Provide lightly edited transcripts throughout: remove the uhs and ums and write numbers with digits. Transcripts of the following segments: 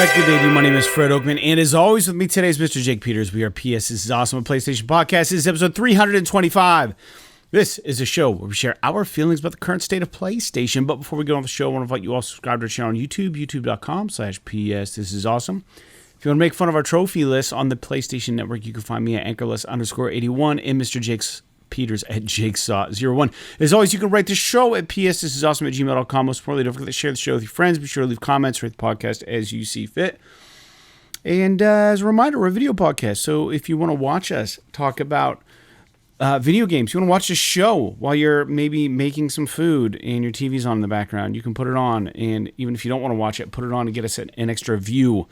right, good day to you. My name is Fred Oakman, and as always with me today is Mr. Jake Peters. We are PS. This is Awesome, a PlayStation podcast. This is episode 325. This is a show where we share our feelings about the current state of PlayStation. But before we get on the show, I want to invite you all to subscribe to our channel on YouTube, youtube.com/PS. This is awesome. If you want to make fun of our trophy list on the PlayStation Network, you can find me at anchorless_81 and Mr. Jake's Peters at Jakesaw01. As always, you can write the show at psthisisawesome@gmail.com. Most importantly, don't forget to share the show with your friends. Be sure to leave comments, rate the podcast as you see fit. And as a reminder, we're a video podcast. So if you want to watch us talk about video games, you want to watch the show while you're maybe making some food and your TV's on in the background, you can put it on. And even if you don't want to watch it, put it on to get us an extra view.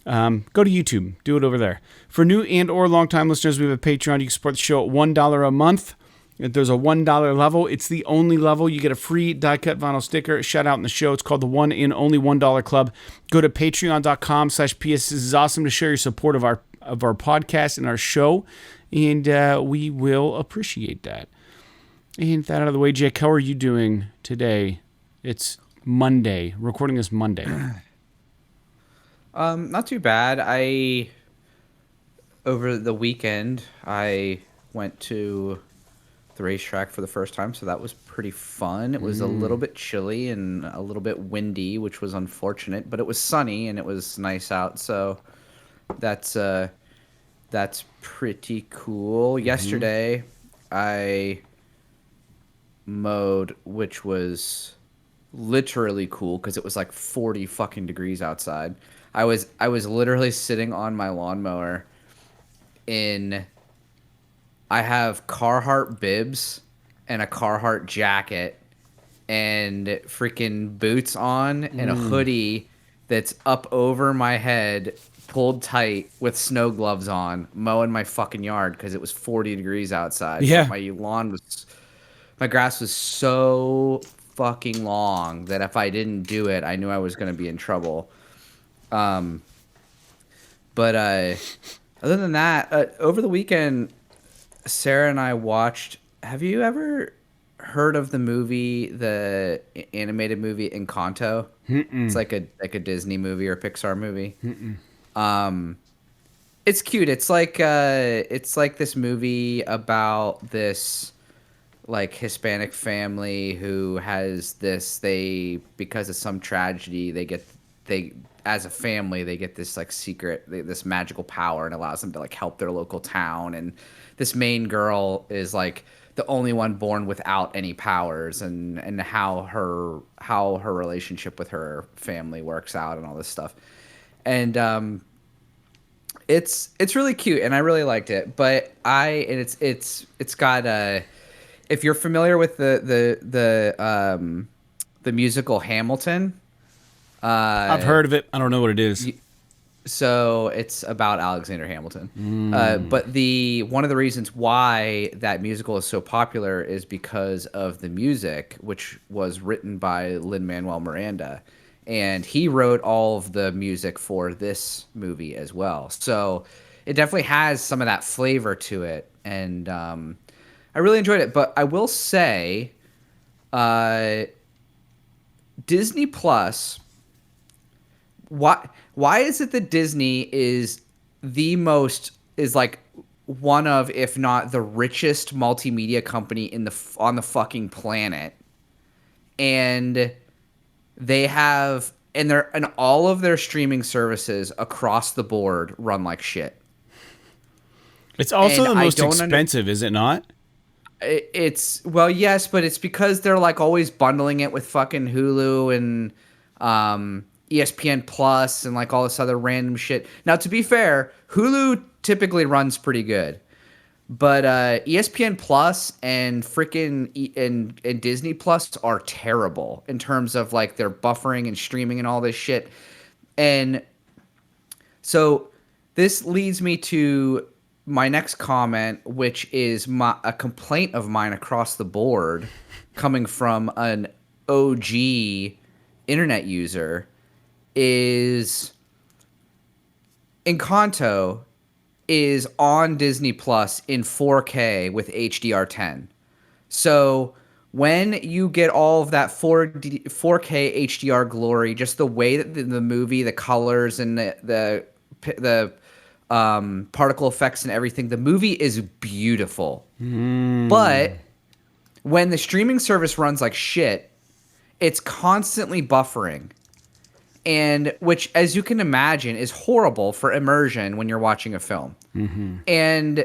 Go to YouTube. Do it over there. For new and or long-time listeners, we have a Patreon. You can support the show at $1 a month. If there's a $1 level, it's the only level. You get a free die-cut vinyl sticker, shout out in the show. It's called the One and Only $1 Club. Go to patreon.com/PS. This is awesome to share your support of our podcast and our show, and we will appreciate that. And that out of the way, Jake, how are you doing today? It's Monday. Recording this Monday. Not too bad. Over the weekend, I went to the racetrack for the first time, so that was pretty fun. It was a little bit chilly and a little bit windy, which was unfortunate, but it was sunny and it was nice out, so that's pretty cool. Yesterday, I mowed, which was literally cool because it was like 40 fucking degrees outside. I was literally sitting on my lawnmower I have Carhartt bibs and a Carhartt jacket and freaking boots on and a hoodie that's up over my head, pulled tight with snow gloves on, mowing my fucking yard because it was 40 degrees outside. Yeah. My grass was so fucking long that if I didn't do it, I knew I was going to be in trouble. But other than that, over the weekend, Sarah and I watched. Have you ever heard of the animated movie Encanto? It's like a Disney movie or Pixar movie. It's cute. It's like this movie about this like Hispanic family who has this. Because of some tragedy, as a family, they get this like this magical power and allows them to like help their local town. And this main girl is like the only one born without any powers, and how her relationship with her family works out and all this stuff. And it's really cute and I really liked it. But it's got if you're familiar with the musical Hamilton. I've heard of it. I don't know what it is. So it's about Alexander Hamilton. But one of the reasons why that musical is so popular is because of the music, which was written by Lin-Manuel Miranda. And he wrote all of the music for this movie as well. So it definitely has some of that flavor to it. And I really enjoyed it. But I will say Disney Plus... Why is it that Disney is like one of, if not the richest multimedia company on the fucking planet, and they have and all of their streaming services across the board run like shit. It's also the most expensive, is it not? It's well, yes, but it's because they're like always bundling it with fucking Hulu and ESPN Plus and like all this other random shit. Now, to be fair, Hulu typically runs pretty good, but ESPN Plus and freaking and Disney Plus are terrible in terms of like their buffering and streaming and all this shit. And so this leads me to my next comment, which is a complaint of mine across the board, coming from an OG internet user. Is Encanto is on Disney Plus in 4K with HDR10. So when you get all of that 4K HDR glory, just the way that the movie, the colors and the particle effects and everything, the movie is beautiful. But when the streaming service runs like shit, it's constantly buffering. And which, as you can imagine, is horrible for immersion when you're watching a film. And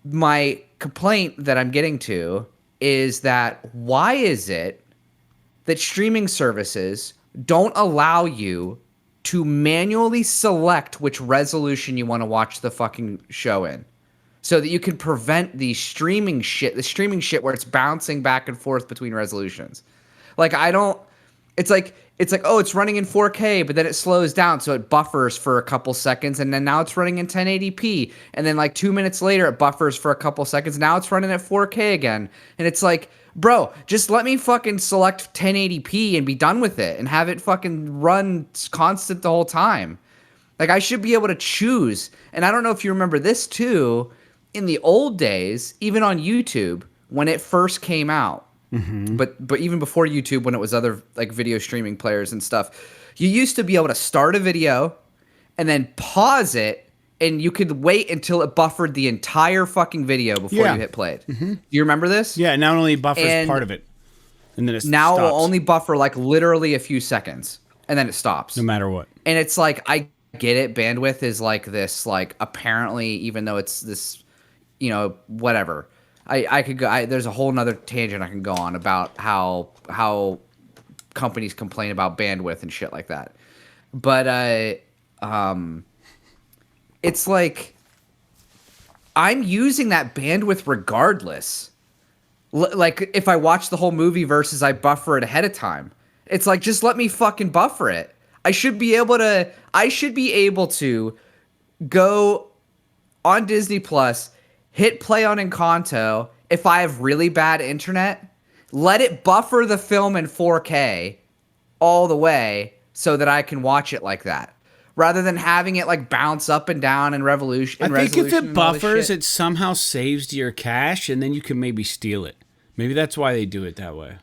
my complaint that I'm getting to is that why is it that streaming services don't allow you to manually select which resolution you want to watch the fucking show in, so that you can prevent the streaming shit where it's bouncing back and forth between resolutions? Like, it's like, oh, it's running in 4K, but then it slows down, so it buffers for a couple seconds, and then now it's running in 1080p, and then like 2 minutes later it buffers for a couple seconds, now it's running at 4K again, and it's like, bro, just let me fucking select 1080p and be done with it, and have it fucking run constant the whole time. Like, I should be able to choose. And I don't know if you remember this too, in the old days, even on YouTube, when it first came out, but even before YouTube, when it was other like video streaming players and stuff, you used to be able to start a video and then pause it, and you could wait until it buffered the entire fucking video before you hit play. Do you remember this? Yeah, now it only buffers part of it, and then it now stops. Will only buffer like literally a few seconds, and then it stops. No matter what. And it's like, I get it. Bandwidth is like this, like, apparently, even though it's this, you know, whatever. I could go. There's a whole nother tangent I can go on about how companies complain about bandwidth and shit like that. But it's like, I'm using that bandwidth regardless. Like, if I watch the whole movie versus I buffer it ahead of time, it's like, just let me fucking buffer it. I should be able to go on Disney Plus, hit play on Encanto. If I have really bad internet, let it buffer the film in 4K all the way so that I can watch it like that, rather than having it like bounce up and down in revolution. I think if it buffers, it somehow saves your cache, and then you can maybe steal it. Maybe that's why they do it that way.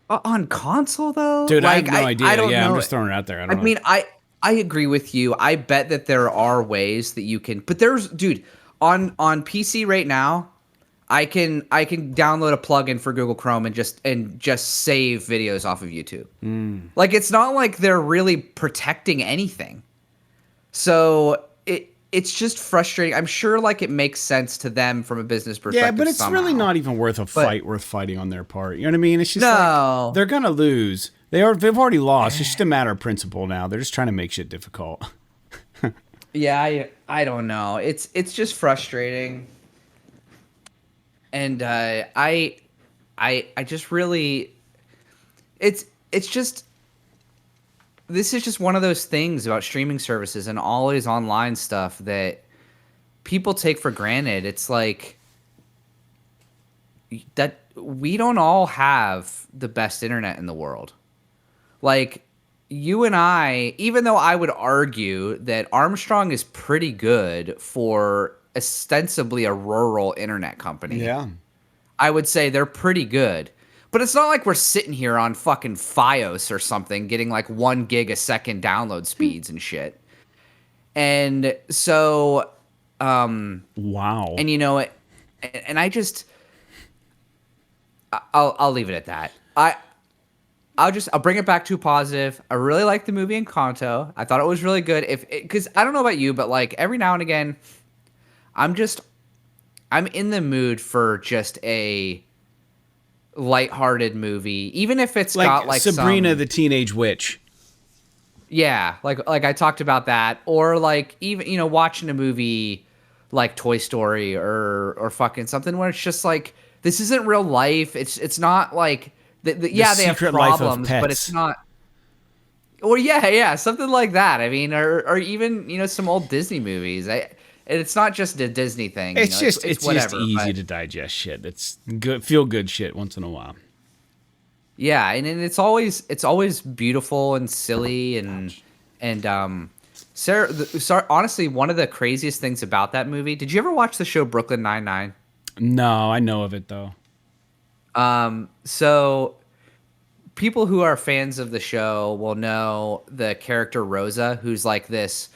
On console, though? Dude, like, I have no idea. I don't know. I'm just throwing it out there. I mean, I agree with you. I bet that there are ways that you can, but there's, dude, on PC right now, I can download a plugin for Google Chrome and just save videos off of YouTube. Like, it's not like they're really protecting anything. So it's just frustrating. I'm sure, like, it makes sense to them from a business perspective. Yeah, but it's really not even worth a fight worth fighting on their part. You know what I mean? It's just like, they're gonna lose. They've already lost. It's just a matter of principle now. They're just trying to make shit difficult. Yeah, I don't know. It's just frustrating. And I just really, it's just, this is just one of those things about streaming services and all his online stuff that people take for granted. It's like that we don't all have the best internet in the world. Like, you and I, even though I would argue that Armstrong is pretty good for ostensibly a rural internet company. Yeah. I would say they're pretty good. But it's not like we're sitting here on fucking Fios or something getting like 1 gig a second download speeds and shit. And so wow. And you know, and I just I'll leave it at that. I'll bring it back to positive. I really liked the movie Encanto. I thought it was really good. Because I don't know about you, but like every now and again, I'm in the mood for just a lighthearted movie, even if it's got like Sabrina the Teenage Witch. Yeah, like I talked about that, or like even, you know, watching a movie like Toy Story or fucking something where it's just like, this isn't real life. It's not like yeah, they have problems, but it's not. Or yeah, something like that. I mean, or even, you know, some old Disney movies. It's not just a Disney thing. It's you know, just it's whatever, just easy to digest shit. It's good, feel good shit once in a while. Yeah, and it's always beautiful and silly Sarah, honestly, one of the craziest things about that movie. Did you ever watch the show Brooklyn Nine-Nine? No, I know of it though. So people who are fans of the show will know the character Rosa, who's like this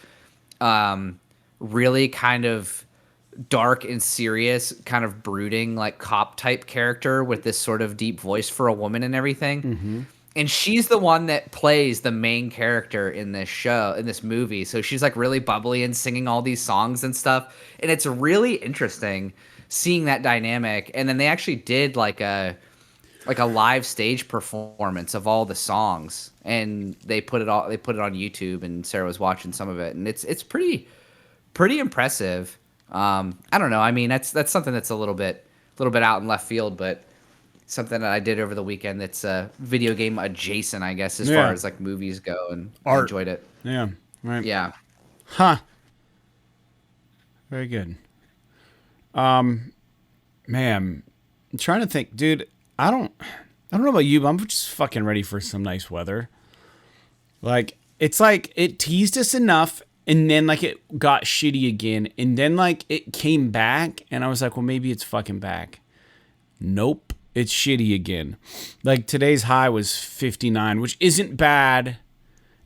really kind of dark and serious, kind of brooding, like cop type character with this sort of deep voice for a woman and everything. Mm-hmm. And she's the one that plays the main character in this show, in this movie. So she's like really bubbly and singing all these songs and stuff. And it's really interesting seeing that dynamic. And then they actually did like a live stage performance of all the songs, and they put it on YouTube, and Sarah was watching some of it, and it's pretty impressive. I don't know. I mean, that's something that's a little bit out in left field, but something that I did over the weekend that's video game adjacent, I guess, as far as like movies go, and I enjoyed it. Yeah. Right. Yeah. Huh. Very good. Man, I'm trying to think, dude. I don't know about you, but I'm just fucking ready for some nice weather. Like, it's like it teased us enough, and then like it got shitty again, and then like it came back, and I was like, well, maybe it's fucking back. Nope, it's shitty again. Like today's high was 59, which isn't bad,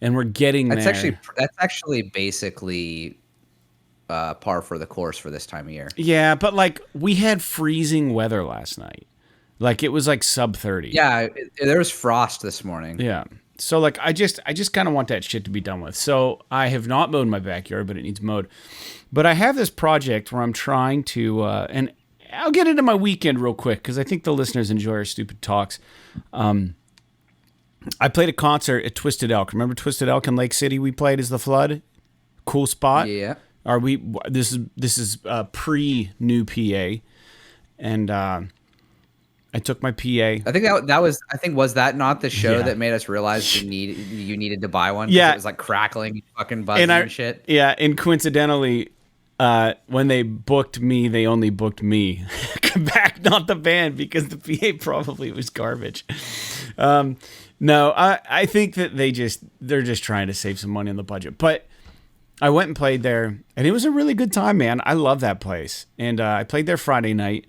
and we're getting there. That's actually basically par for the course for this time of year. Yeah, but like we had freezing weather last night. Like it was like sub 30. Yeah, there was frost this morning. Yeah. So like I just kind of want that shit to be done with. So I have not mowed my backyard, but it needs mowed. But I have this project where I'm trying to and I'll get into my weekend real quick because I think the listeners enjoy our stupid talks. I played a concert at Twisted Elk. Remember Twisted Elk in Lake City we played as the Flood? Cool spot. Yeah. This is pre new PA, and I took my PA. I think was that not the show that made us realize you needed to buy one? Yeah, it was like crackling, and fucking buzzing and shit. Yeah, and coincidentally, when they booked me, they only booked me back, not the band, because the PA probably was garbage. No, I think that they're just trying to save some money on the budget, but. I went and played there, and it was a really good time, man. I love that place. And I played there Friday night.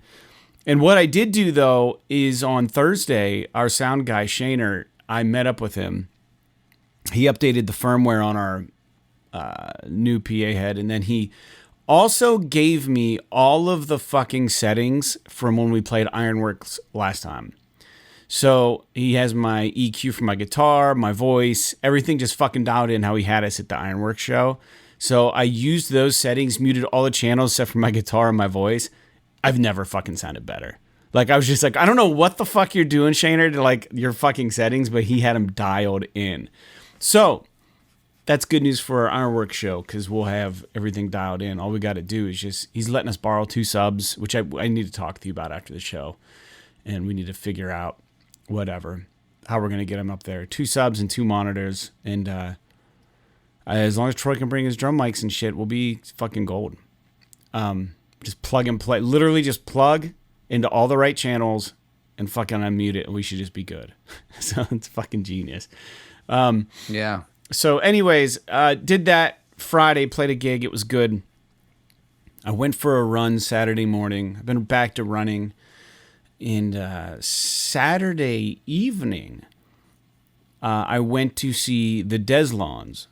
And what I did do, though, is on Thursday, our sound guy, Shaner, I met up with him. He updated the firmware on our new PA head, and then he also gave me all of the fucking settings from when we played Ironworks last time. So he has my EQ for my guitar, my voice, everything just fucking dialed in how he had us at the Ironworks show. So I used those settings, muted all the channels except for my guitar and my voice. I've never fucking sounded better. Like, I was just like, I don't know what the fuck you're doing, Shaner, to like your fucking settings, but he had them dialed in. So that's good news for our Ironworks show because we'll have everything dialed in. All we got to do is just, he's letting us borrow 2 subs, which I need to talk to you about after the show. And we need to figure out how we're going to get him up there. 2 subs and 2 monitors. And as long as Troy can bring his drum mics and shit, we'll be fucking gold. Just plug and play. Literally just plug into all the right channels and fucking unmute it, and we should just be good. So it's fucking genius. Yeah. So anyways, did that Friday, played a gig. It was good. I went for a run Saturday morning. I've been back to running. And Saturday evening, I went to see the Deslons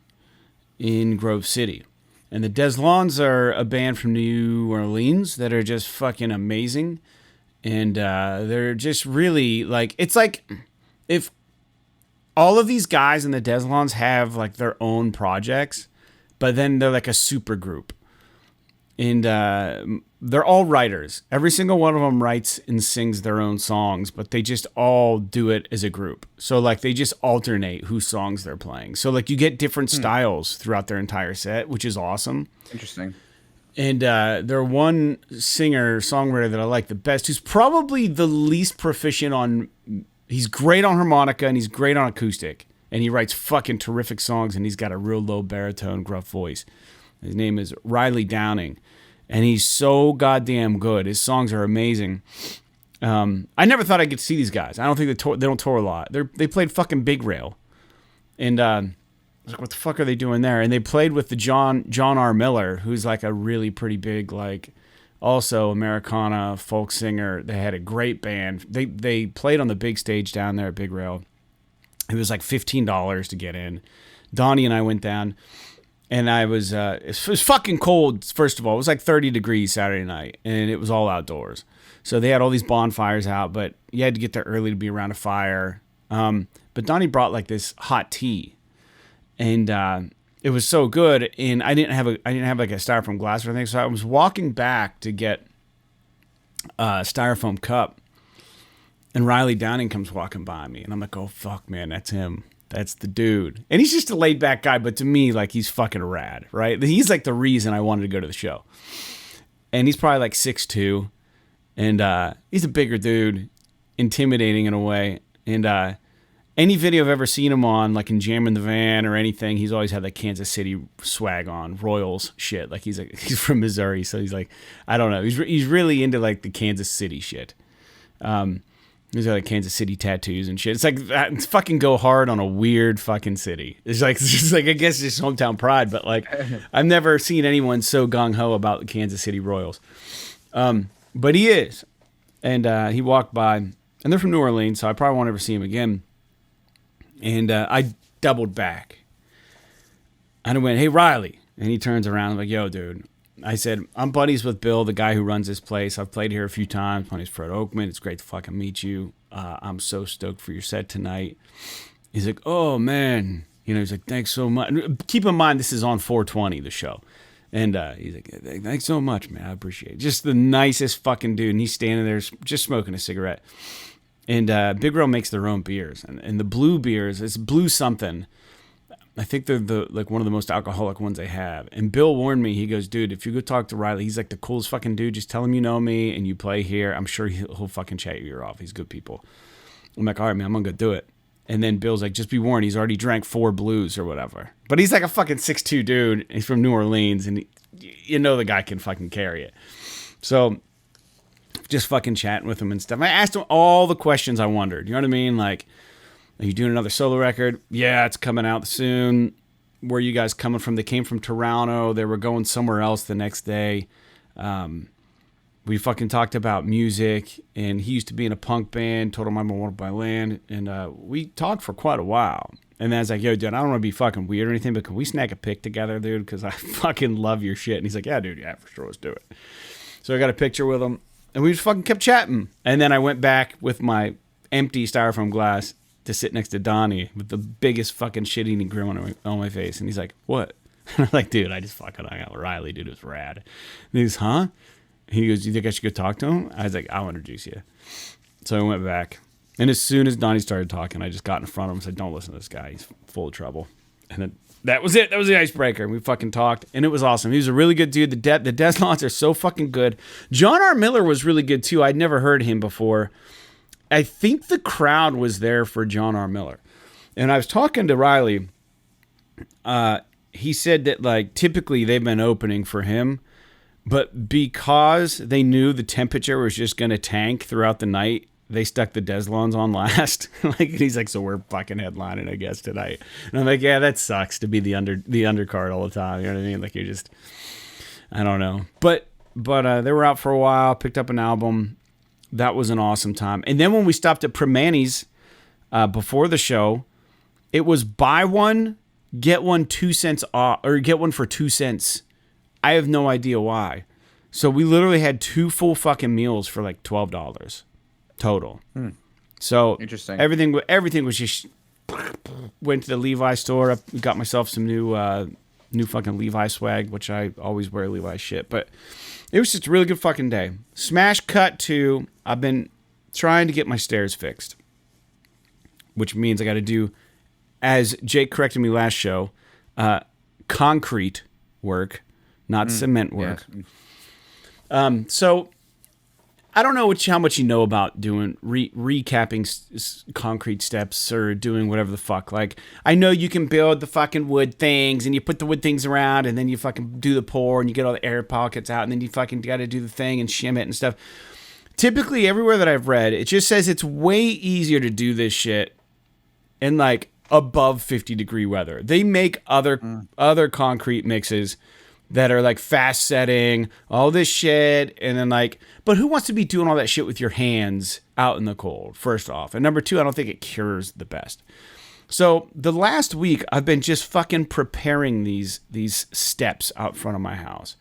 in Grove City. And the Deslons are a band from New Orleans that are just fucking amazing. And they're just really like, it's like if all of these guys in the Deslons have like their own projects, but then they're like a super group. And they're all writers. Every single one of them writes and sings their own songs, but they just all do it as a group. So like they just alternate whose songs they're playing. So like you get different styles throughout their entire set, which is awesome. Interesting. And their one singer-songwriter that I like the best, who's probably the least proficient on... He's great on harmonica and he's great on acoustic. And he writes fucking terrific songs and he's got a real low baritone, gruff voice. His name is Riley Downing. And he's so goddamn good. His songs are amazing. I never thought I could see these guys. I don't think they don't tour a lot. They played fucking Big Rail. And I was like, what the fuck are they doing there? And they played with the John R. Miller, who's like a really pretty big like also Americana, folk singer. They had a great band. They played on the big stage down there at Big Rail. It was like $15 to get in. Donnie and I went down, and it was fucking cold, first of all. It was like 30 degrees Saturday night, and it was all outdoors. So they had all these bonfires out, but you had to get there early to be around a fire. But Donnie brought like this hot tea, and it was so good. And I didn't have like a styrofoam glass or anything, so I was walking back to get a styrofoam cup, and Riley Downing comes walking by me, and I'm like, oh fuck, man, that's him. That's the dude. And he's just a laid back guy, but to me, like, he's fucking rad, right? He's like the reason I wanted to go to the show. And he's probably like 6'2", and he's a bigger dude, intimidating in a way. And any video I've ever seen him on, like in Jam in the Van or anything, he's always had like Kansas City swag on, Royals shit. Like he's from Missouri, so he's like, I don't know, he's really into like the Kansas City shit. He's got like Kansas City tattoos and shit. It's like it's fucking go hard on a weird fucking city. It's just like I guess it's just hometown pride, but like I've never seen anyone so gung ho about the Kansas City Royals. But he is, and he walked by, and they're from New Orleans, so I probably won't ever see him again. And I doubled back. And I went, hey, Riley. And he turns around. I'm like, yo, dude. I said, I'm buddies with Bill, the guy who runs this place. I've played here a few times. My name's Fred Oakman. It's great to fucking meet you. I'm so stoked for your set tonight. He's like, oh, man. You know, he's like, thanks so much. Keep in mind, this is on 420, the show. And he's like, thanks so much, man. I appreciate it. Just the nicest fucking dude. And he's standing there just smoking a cigarette. And Big Rail makes their own beers. And the blue beers, it's blue something. I think they're like one of the most alcoholic ones they have. And Bill warned me. He goes, dude, if you go talk to Riley, he's like the coolest fucking dude. Just tell him you know me and you play here. I'm sure he'll fucking chat your ear off. He's good people. I'm like, all right, man, I'm going to go do it. And then Bill's like, just be warned. He's already drank 4 blues or whatever. But he's like a fucking 6'2" dude. He's from New Orleans. And you know the guy can fucking carry it. So just fucking chatting with him and stuff. I asked him all the questions I wondered. You know what I mean? Like, are you doing another solo record? Yeah, it's coming out soon. Where are you guys coming from? They came from Toronto. They were going somewhere else the next day. We fucking talked about music, and he used to be in a punk band, told him I wanted to buy land, and we talked for quite a while. And then I was like, yo, dude, I don't want to be fucking weird or anything, but can we snag a pic together, dude? Because I fucking love your shit. And he's like, yeah, dude, yeah, for sure, let's do it. So I got a picture with him, and we just fucking kept chatting. And then I went back with my empty styrofoam glass to sit next to Donnie with the biggest fucking shit-eating grin on my face. And he's like, what? And I'm like, dude, I just fucking hung out with Riley, dude. It was rad. And he's, huh? He goes, you think I should go talk to him? I was like, I'll introduce you. So I went back. And as soon as Donnie started talking, I just got in front of him and said, don't listen to this guy. He's full of trouble. And then that was it. That was the icebreaker. And we fucking talked. And it was awesome. He was a really good dude. The Deslons are so fucking good. John R. Miller was really good, too. I'd never heard him before. I think the crowd was there for John R. Miller. And I was talking to Riley. He said that, like, typically they've been opening for him. But because they knew the temperature was just going to tank throughout the night, they stuck the Deslons on last. Like, he's like, so we're fucking headlining, I guess, tonight. And I'm like, yeah, that sucks to be the undercard all the time. You know what I mean? Like, you're just, I don't know. But they were out for a while, picked up an album. That was an awesome time. And then when we stopped at Primanti's before the show, it was buy one, get one 2 cents off, or get one for 2 cents. I have no idea why. So we literally had 2 full fucking meals for like $12 total. So interesting. Everything was just went to the Levi store. I got myself some new fucking Levi swag, which I always wear Levi shit. But it was just a really good fucking day. Smash cut to, I've been trying to get my stairs fixed, which means I got to do, as Jake corrected me last show, concrete work, not cement work. Yes. So I don't know how much you know about doing recapping concrete steps or doing whatever the fuck. Like, I know you can build the fucking wood things and you put the wood things around and then you fucking do the pour and you get all the air pockets out and then you fucking got to do the thing and shim it and stuff. Typically, everywhere that I've read, it just says it's way easier to do this shit in like above 50-degree weather. They make other concrete mixes that are like fast setting, all this shit. And then like, but who wants to be doing all that shit with your hands out in the cold, first off? And number two, I don't think it cures the best. So the last week I've been just fucking preparing these steps out front of my house.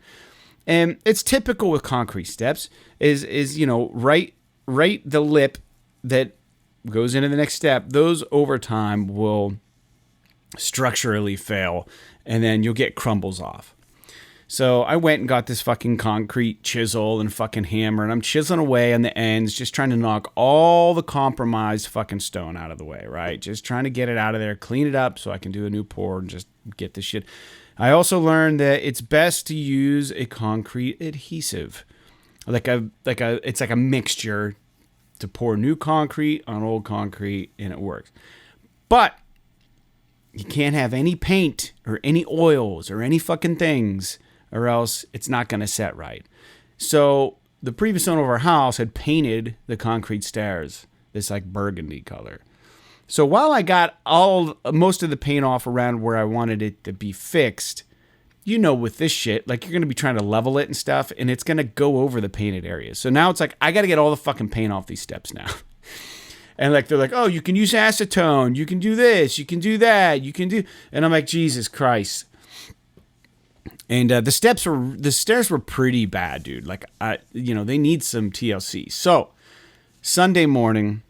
And it's typical with concrete steps is you know, right the lip that goes into the next step. Those over time will structurally fail and then you'll get crumbles off. So I went and got this fucking concrete chisel and fucking hammer, and I'm chiseling away on the ends, just trying to knock all the compromised fucking stone out of the way, right? Just trying to get it out of there, clean it up so I can do a new pour and just get this shit. I also learned that it's best to use a concrete adhesive, it's like a mixture to pour new concrete on old concrete, and it works. But you can't have any paint or any oils or any fucking things, or else it's not going to set right. So the previous owner of our house had painted the concrete stairs this like burgundy color. So while I got most of the paint off around where I wanted it to be fixed, you know, with this shit, like you're going to be trying to level it and stuff, and it's going to go over the painted areas. So now it's like, I got to get all the fucking paint off these steps now. And like, they're like, oh, you can use acetone. You can do this. You can do that. You can do, and I'm like, Jesus Christ. And the stairs were pretty bad, dude. Like, they need some TLC. So Sunday morning,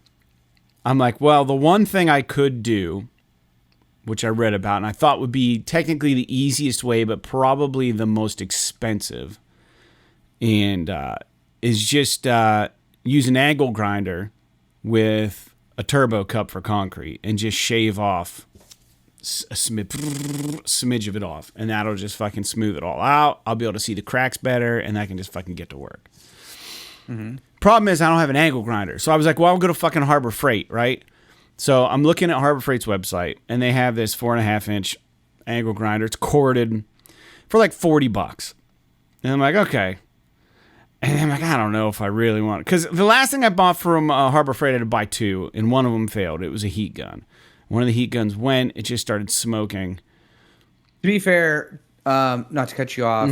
I'm like, well, the one thing I could do, which I read about and I thought would be technically the easiest way, but probably the most expensive, and is just use an angle grinder with a turbo cup for concrete and just shave off a smidge of it off, and that'll just fucking smooth it all out. I'll be able to see the cracks better, and I can just fucking get to work. Mm-hmm. Problem is, I don't have an angle grinder. So I was like, well, I'll go to fucking Harbor Freight, right? So I'm looking at Harbor Freight's website, and they have this 4.5-inch angle grinder. It's corded for like $40. And I'm like, okay. And I'm like, I don't know if I really want it. Because the last thing I bought from Harbor Freight, I had to buy two, and one of them failed. It was a heat gun. One of the heat guns went, it just started smoking. To be fair, not to cut you off,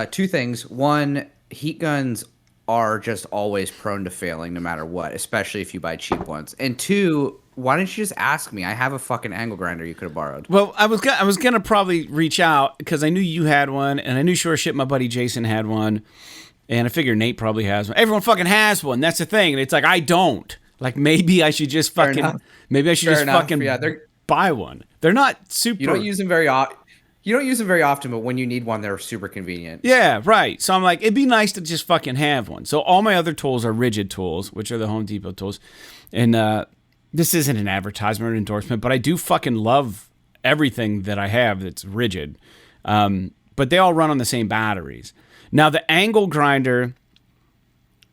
two things. One, heat guns are just always prone to failing no matter what, especially if you buy cheap ones. And two, why didn't you just ask me? I have a fucking angle grinder you could have borrowed. Well, I was gonna probably reach out because I knew you had one, and I knew sure shit my buddy Jason had one, and I figured Nate probably has one. Everyone fucking has one. That's the thing. And it's like, I don't. Like, maybe I should just fucking buy one. They're not super. You don't use them very often. You don't use them very often, but when you need one, they're super convenient. Yeah, right. So I'm like, it'd be nice to just fucking have one. So all my other tools are rigid tools, which are the Home Depot tools. And this isn't an advertisement or an endorsement, but I do fucking love everything that I have that's rigid. But they all run on the same batteries. Now, the angle grinder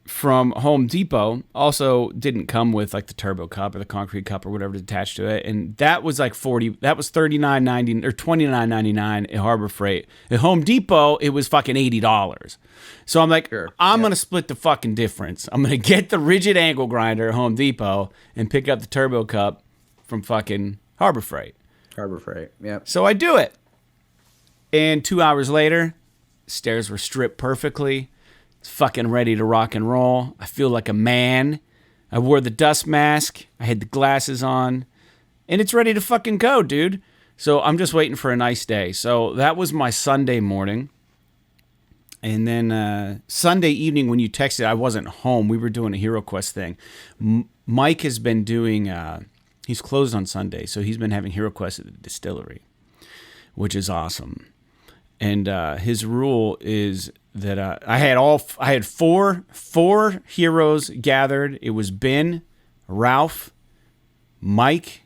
from Home Depot also didn't come with like the turbo cup or the concrete cup or whatever attached to it, and that was like $39.90 or $29.99 at Harbor Freight. At Home Depot, it was fucking $80. So I'm like, I'm gonna split the fucking difference. I'm gonna get the rigid angle grinder at Home Depot and pick up the turbo cup from fucking Harbor Freight. Harbor Freight, yep. So I do it, and 2 hours later, stairs were stripped perfectly. Fucking ready to rock and roll. I feel like a man. I wore the dust mask. I had the glasses on. And it's ready to fucking go, dude. So I'm just waiting for a nice day. So that was my Sunday morning. And then Sunday evening when you texted, I wasn't home. We were doing a Hero Quest thing. Mike has been doing, he's closed on Sunday. So he's been having Hero Quest at the distillery, which is awesome. And his rule is that I had four heroes gathered. It was Ben, Ralph, Mike,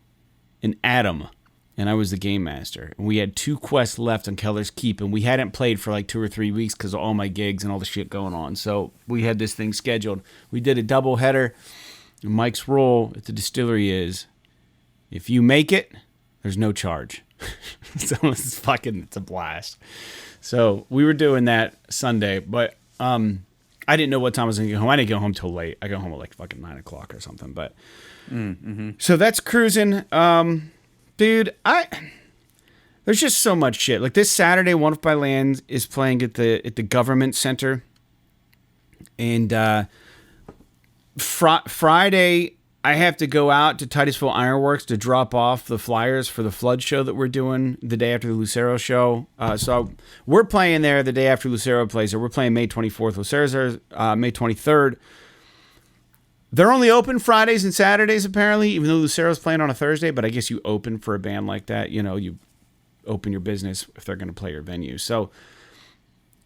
and Adam, and I was the game master. And we had 2 quests left on Keller's Keep, and we hadn't played for like 2 or 3 weeks because of all my gigs and all the shit going on. So we had this thing scheduled. We did a double header. And Mike's rule at the distillery is, if you make it, there's no charge. So it's a blast. So we were doing that Sunday, but I didn't know what time I was going to get home. I didn't get home till late. I got home at like fucking 9 o'clock or something. But so that's cruising. Dude, There's just so much shit. Like this Saturday, One by Land is playing at the government center, and Friday I have to go out to Titusville Ironworks to drop off the flyers for the Flood show that we're doing the day after the Lucero show. So we're playing there the day after Lucero plays. So we're playing May 24th. Lucero's there May 23rd. They're only open Fridays and Saturdays apparently, even though Lucero's playing on a Thursday. But I guess you open for a band like that, you know, you open your business if they're going to play your venue. So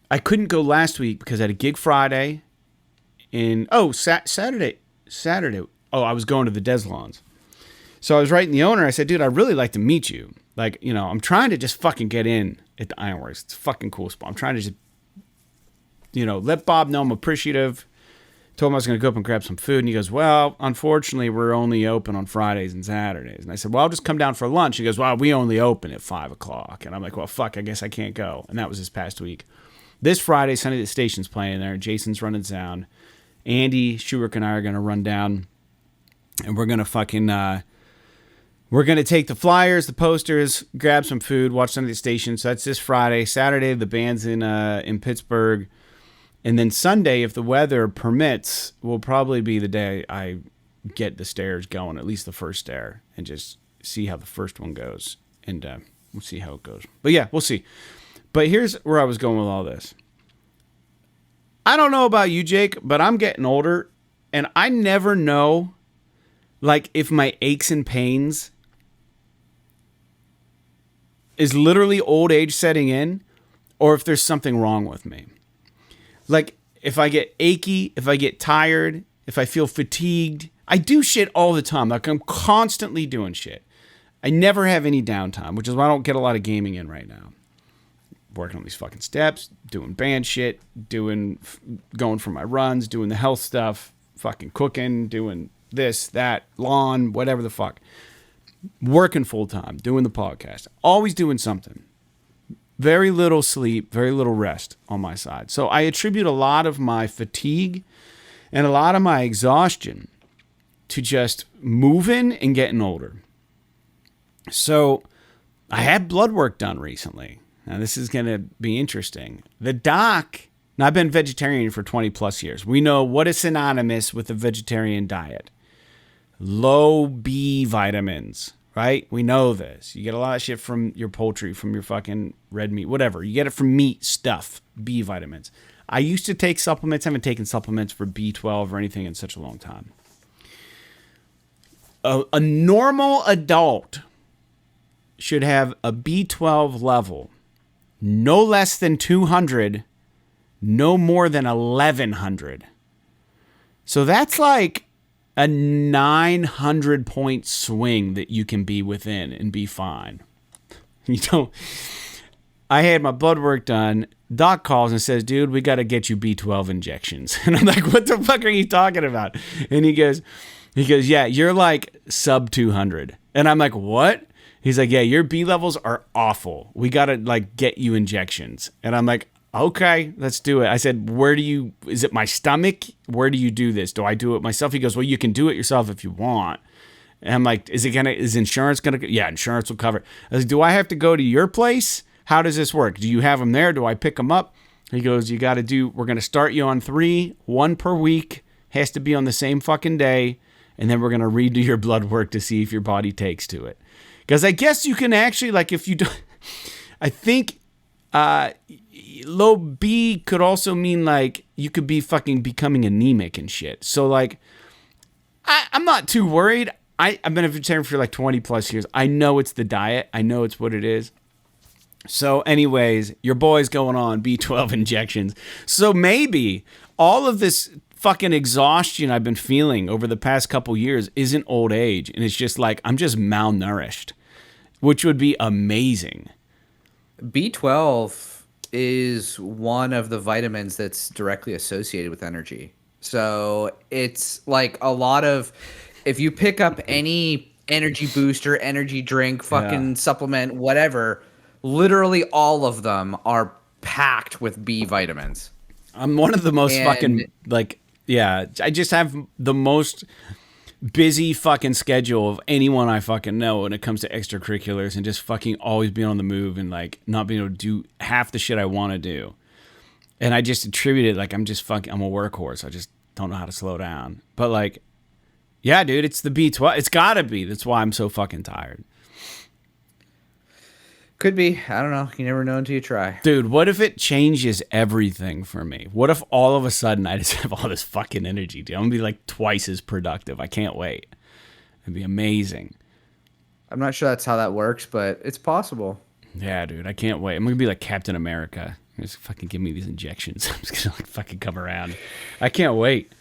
I couldn't go last week because I had a gig Friday Saturday. Oh, I was going to the Deslons. So I was writing the owner. I said, dude, I'd really like to meet you. Like, you know, I'm trying to just fucking get in at the Ironworks. It's a fucking cool spot. I'm trying to just, you know, let Bob know I'm appreciative. Told him I was going to go up and grab some food. And he goes, well, unfortunately, we're only open on Fridays and Saturdays. And I said, well, I'll just come down for lunch. He goes, well, we only open at 5 o'clock. And I'm like, well, fuck, I guess I can't go. And that was this past week. This Friday, Sunday, the station's playing there. Jason's running sound. Andy, Schuerk, and I are going to run down. And we're going to fucking, we're going to take the flyers, the posters, grab some food, watch Sunday, the station. So that's this Friday. Saturday, the band's in Pittsburgh. And then Sunday, if the weather permits, will probably be the day I get the stairs going, at least the first stair, and just see how the first one goes. And we'll see how it goes. But yeah, we'll see. But here's where I was going with all this. I don't know about you, Jake, but I'm getting older, and I never know, like, if my aches and pains is literally old age setting in, or if there's something wrong with me. Like, if I get achy, if I get tired, if I feel fatigued, I do shit all the time. Like, I'm constantly doing shit. I never have any downtime, which is why I don't get a lot of gaming in right now. Working on these fucking steps, doing band shit, going for my runs, doing the health stuff, fucking cooking, doing this, that, lawn, whatever the fuck. Working full time, doing the podcast. Always doing something. Very little sleep, very little rest on my side. So I attribute a lot of my fatigue and a lot of my exhaustion to just moving and getting older. So I had blood work done recently. Now this is going to be interesting. The doc, now I've been vegetarian for 20 plus years. We know what is synonymous with a vegetarian diet. Low B vitamins. Right? We know this. You get a lot of shit from your poultry, from your fucking red meat, whatever. You get it from meat stuff, B vitamins. I used to take supplements. I haven't taken supplements for B12 or anything in such a long time. A normal adult should have a B12 level no less than 200, no more than 1100. So that's like a 900 point swing that you can be within and be fine. You don't. I had my blood work done. Doc calls and says, dude, we got to get you B12 injections. And I'm like, what the fuck are you talking about? And he goes, yeah, you're like sub 200. And I'm like, what? He's like, yeah, your B levels are awful. We got to like get you injections. And I'm like, okay, let's do it. I said, is it my stomach? Where do you do this? Do I do it myself? He goes, well, you can do it yourself if you want. And I'm like, is insurance going to, yeah, insurance will cover it. I was like, do I have to go to your place? How does this work? Do you have them there? Do I pick them up? He goes, we're going to start you on 3, 1 per week. Has to be on the same fucking day. And then we're going to redo your blood work to see if your body takes to it. Because I guess you can actually, like, if you do, I think, low B could also mean like you could be fucking becoming anemic and shit. So like, I'm not too worried. I've been a vegetarian for like 20 plus years. I know it's the diet. I know it's what it is. So anyways, your boy's going on B12 injections. So maybe all of this fucking exhaustion I've been feeling over the past couple years isn't old age. And it's just like, I'm just malnourished, which would be amazing. B12 is one of the vitamins that's directly associated with energy. So it's like a lot of, if you pick up any energy booster, energy drink, fucking supplement, whatever, literally all of them are packed with B vitamins. I'm one of the most fucking, like, yeah, I just have the most busy fucking schedule of anyone I fucking know when it comes to extracurriculars and just fucking always being on the move and like not being able to do half the shit I want to do. And I just attribute it like I'm a workhorse. I just don't know how to slow down. But like, yeah, dude, it's the B12. It's gotta be. That's why I'm so fucking tired. Could be. I don't know. You never know until you try. Dude, what if it changes everything for me? What if all of a sudden I just have all this fucking energy, dude? I'm gonna be like twice as productive. I can't wait. It'd be amazing. I'm not sure that's how that works, but it's possible. Yeah, dude, I can't wait. I'm gonna be like Captain America. Just fucking give me these injections. I'm just gonna like fucking come around. I can't wait.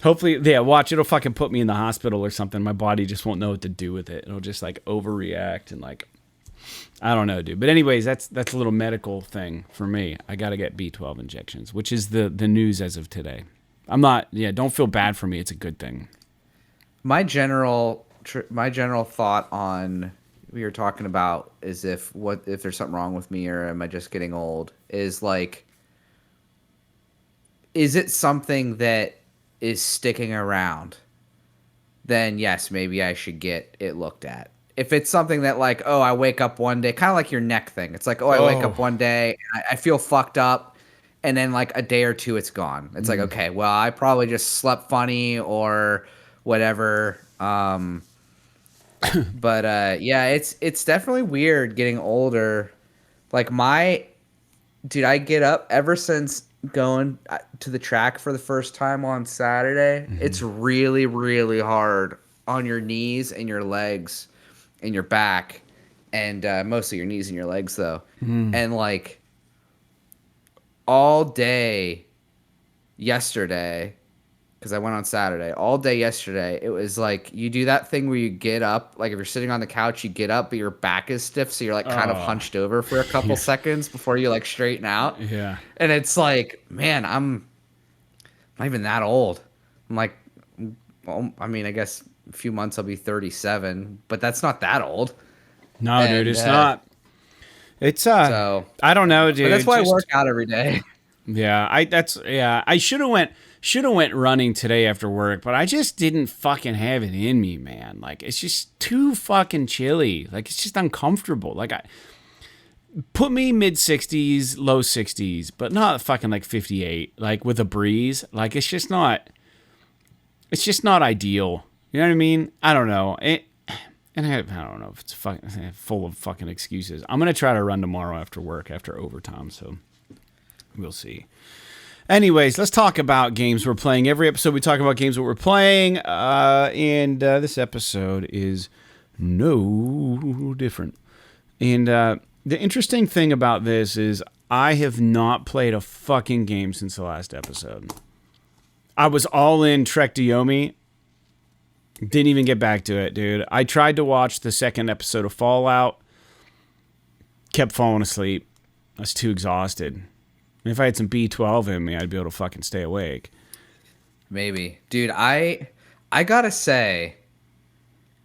Hopefully, yeah, watch. It'll fucking put me in the hospital or something. My body just won't know what to do with it. It'll just like overreact and like, I don't know, dude. But anyways, that's a little medical thing for me. I got to get B12 injections, which is the news as of today. I'm not, don't feel bad for me. It's a good thing. My general thought on we were talking about is if there's something wrong with me or am I just getting old, is like, is it something that is sticking around? Then yes, maybe I should get it looked at. If it's something that like, oh, I wake up one day, kind of like your neck thing. It's like, oh, I wake up one day, I feel fucked up, and then like a day or two, it's gone. It's like, okay, well, I probably just slept funny or whatever. But yeah, it's definitely weird getting older. Like dude, I get up ever since going to the track for the first time on Saturday. Mm-hmm. It's really, really hard on your knees and your legs. In your back, and mostly your knees and your legs, though. And like all day yesterday, because I went on Saturday, all day yesterday, it was like you do that thing where you get up, like if you're sitting on the couch, you get up, but your back is stiff, so you're like kind of hunched over for a couple seconds before you like straighten out. Yeah. And it's like, man, I'm not even that old. I'm like, well, I mean, I guess a few months I'll be 37, but that's not that old. No, dude, it's not. It's so I don't know, dude. But that's why I work out every day. Yeah, I should have went running today after work, but I just didn't fucking have it in me, man. Like it's just too fucking chilly. Like it's just uncomfortable. Like put me mid 60s, low 60s, but not fucking like 58, like with a breeze. Like it's just not ideal. You know what I mean? I don't know. I don't know if it's fucking full of fucking excuses. I'm going to try to run tomorrow after work, after overtime, so we'll see. Anyways, let's talk about games we're playing. Every episode we talk about games that we're playing, and this episode is no different. And the interesting thing about this is I have not played a fucking game since the last episode. I was all in Trek to Yomi. Didn't even get back to it, dude. I tried to watch the second episode of Fallout. Kept falling asleep. I was too exhausted. If I had some B12 in me, I'd be able to fucking stay awake. Maybe. Dude, I gotta say,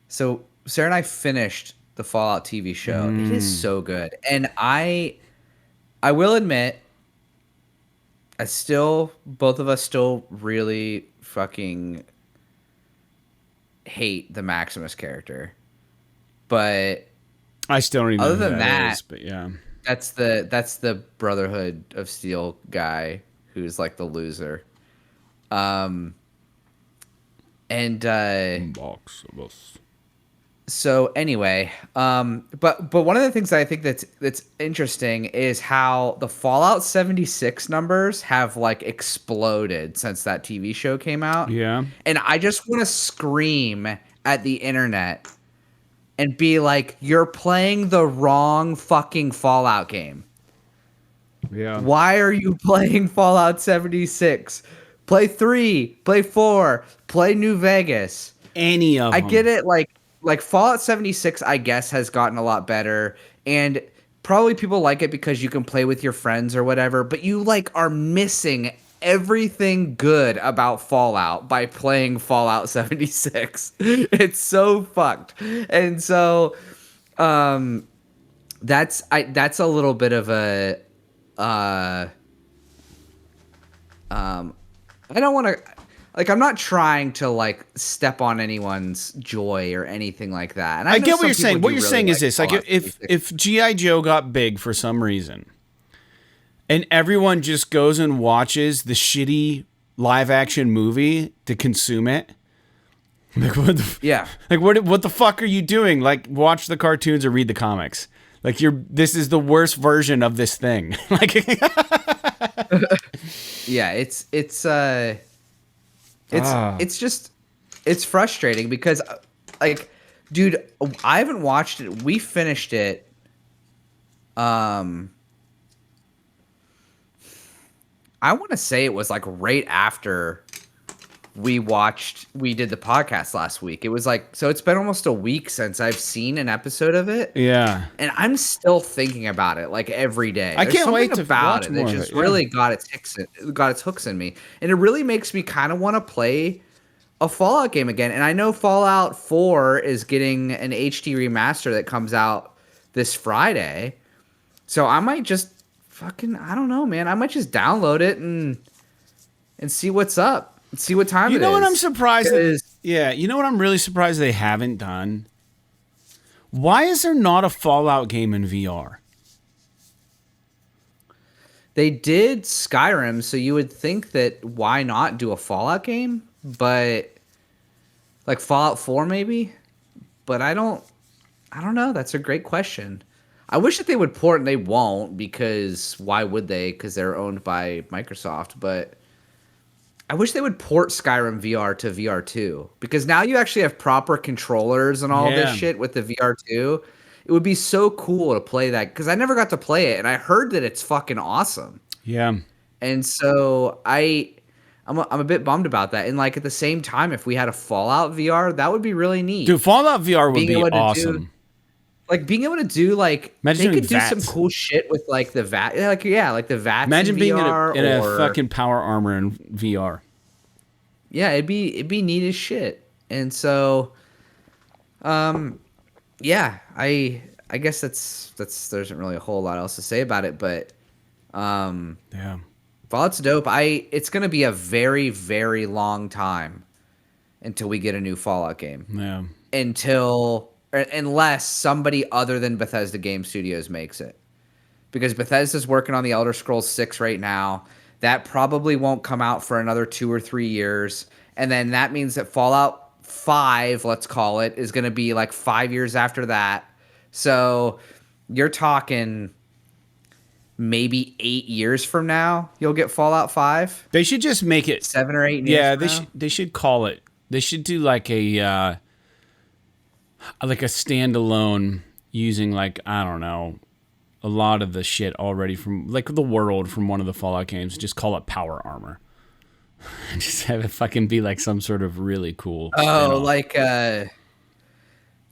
so Sarah and I finished the Fallout TV show. It is so good. And I will admit, both of us still really fucking hate the Maximus character, but I still don't even know other than that is, but yeah, that's the Brotherhood of Steel guy who's like the loser. And box of us. So anyway, but one of the things that I think that's interesting is how the Fallout 76 numbers have like exploded since that TV show came out. Yeah. And I just want to scream at the internet and be like, you're playing the wrong fucking Fallout game. Yeah. Why are you playing Fallout 76? Play 3, play 4, play New Vegas. Any of them. I get it, like Fallout 76, I guess, has gotten a lot better, and probably people like it because you can play with your friends or whatever, but you like are missing everything good about Fallout by playing Fallout 76. It's so fucked. And so that's a little bit of a I like I'm not trying to like step on anyone's joy or anything like that. And I know get what some you're saying. people What do you're really saying is like this: like Fallout if GI Joe got big for some reason, and everyone just goes and watches the shitty live action movie to consume it. Like what the Yeah. Like what the fuck are you doing? Like watch the cartoons or read the comics. Like this is the worst version of this thing. Like Yeah, it's just it's frustrating because like dude, I haven't watched it. We finished it I want to say it was like right after we did the podcast last week. It was like, so it's been almost a week since I've seen an episode of it. yeah. And I'm still thinking about it like every day. I There's can't wait something to about watch it more that of just it, yeah. really got its hooks in me. And it really makes me kind of want to play a Fallout game again. And I know Fallout 4 is getting an HD remaster that comes out this Friday. So I might just I don't know, man. I might just download it and see what's up. See what time it is. You know what I'm surprised you know what I'm really surprised they haven't done? Why is there not a Fallout game in VR? They did Skyrim, so you would think that why not do a Fallout game? But like Fallout 4 maybe? But I don't know. That's a great question. I wish that they would port, and they won't, because why would they? Because they're owned by Microsoft. But I wish they would port Skyrim VR to VR2, because now you actually have proper controllers and all this shit with the VR2. It would be so cool to play that, because I never got to play it, and I heard that it's fucking awesome. Yeah. And so I'm a bit bummed about that. And like at the same time, if we had a Fallout VR, that would be really neat. Dude, Fallout VR would be awesome. Being able to do like imagine they could do VATS. some cool shit with like the VAT, like the VATS. Imagine in being VR in a fucking power armor in VR. Yeah, it'd be neat as shit. And so, yeah, I guess that's there isn't really a whole lot else to say about it, but yeah, Fallout's dope. It's gonna be a very, very long time until we get a new Fallout game. Yeah. Unless somebody other than Bethesda Game Studios makes it. Because Bethesda's working on the Elder Scrolls 6 right now. That probably won't come out for another 2 or 3 years. And then that means that Fallout 5, let's call it, is going to be like 5 years after that. So you're talking maybe 8 years from now, you'll get Fallout 5. They should just make it 7 or 8 years. Yeah, they should call it. They should do like a standalone using like, I don't know, a lot of the shit already from like the world from one of the Fallout games. Just call it Power Armor. And just have it fucking be like some sort of really cool Oh, spin-off.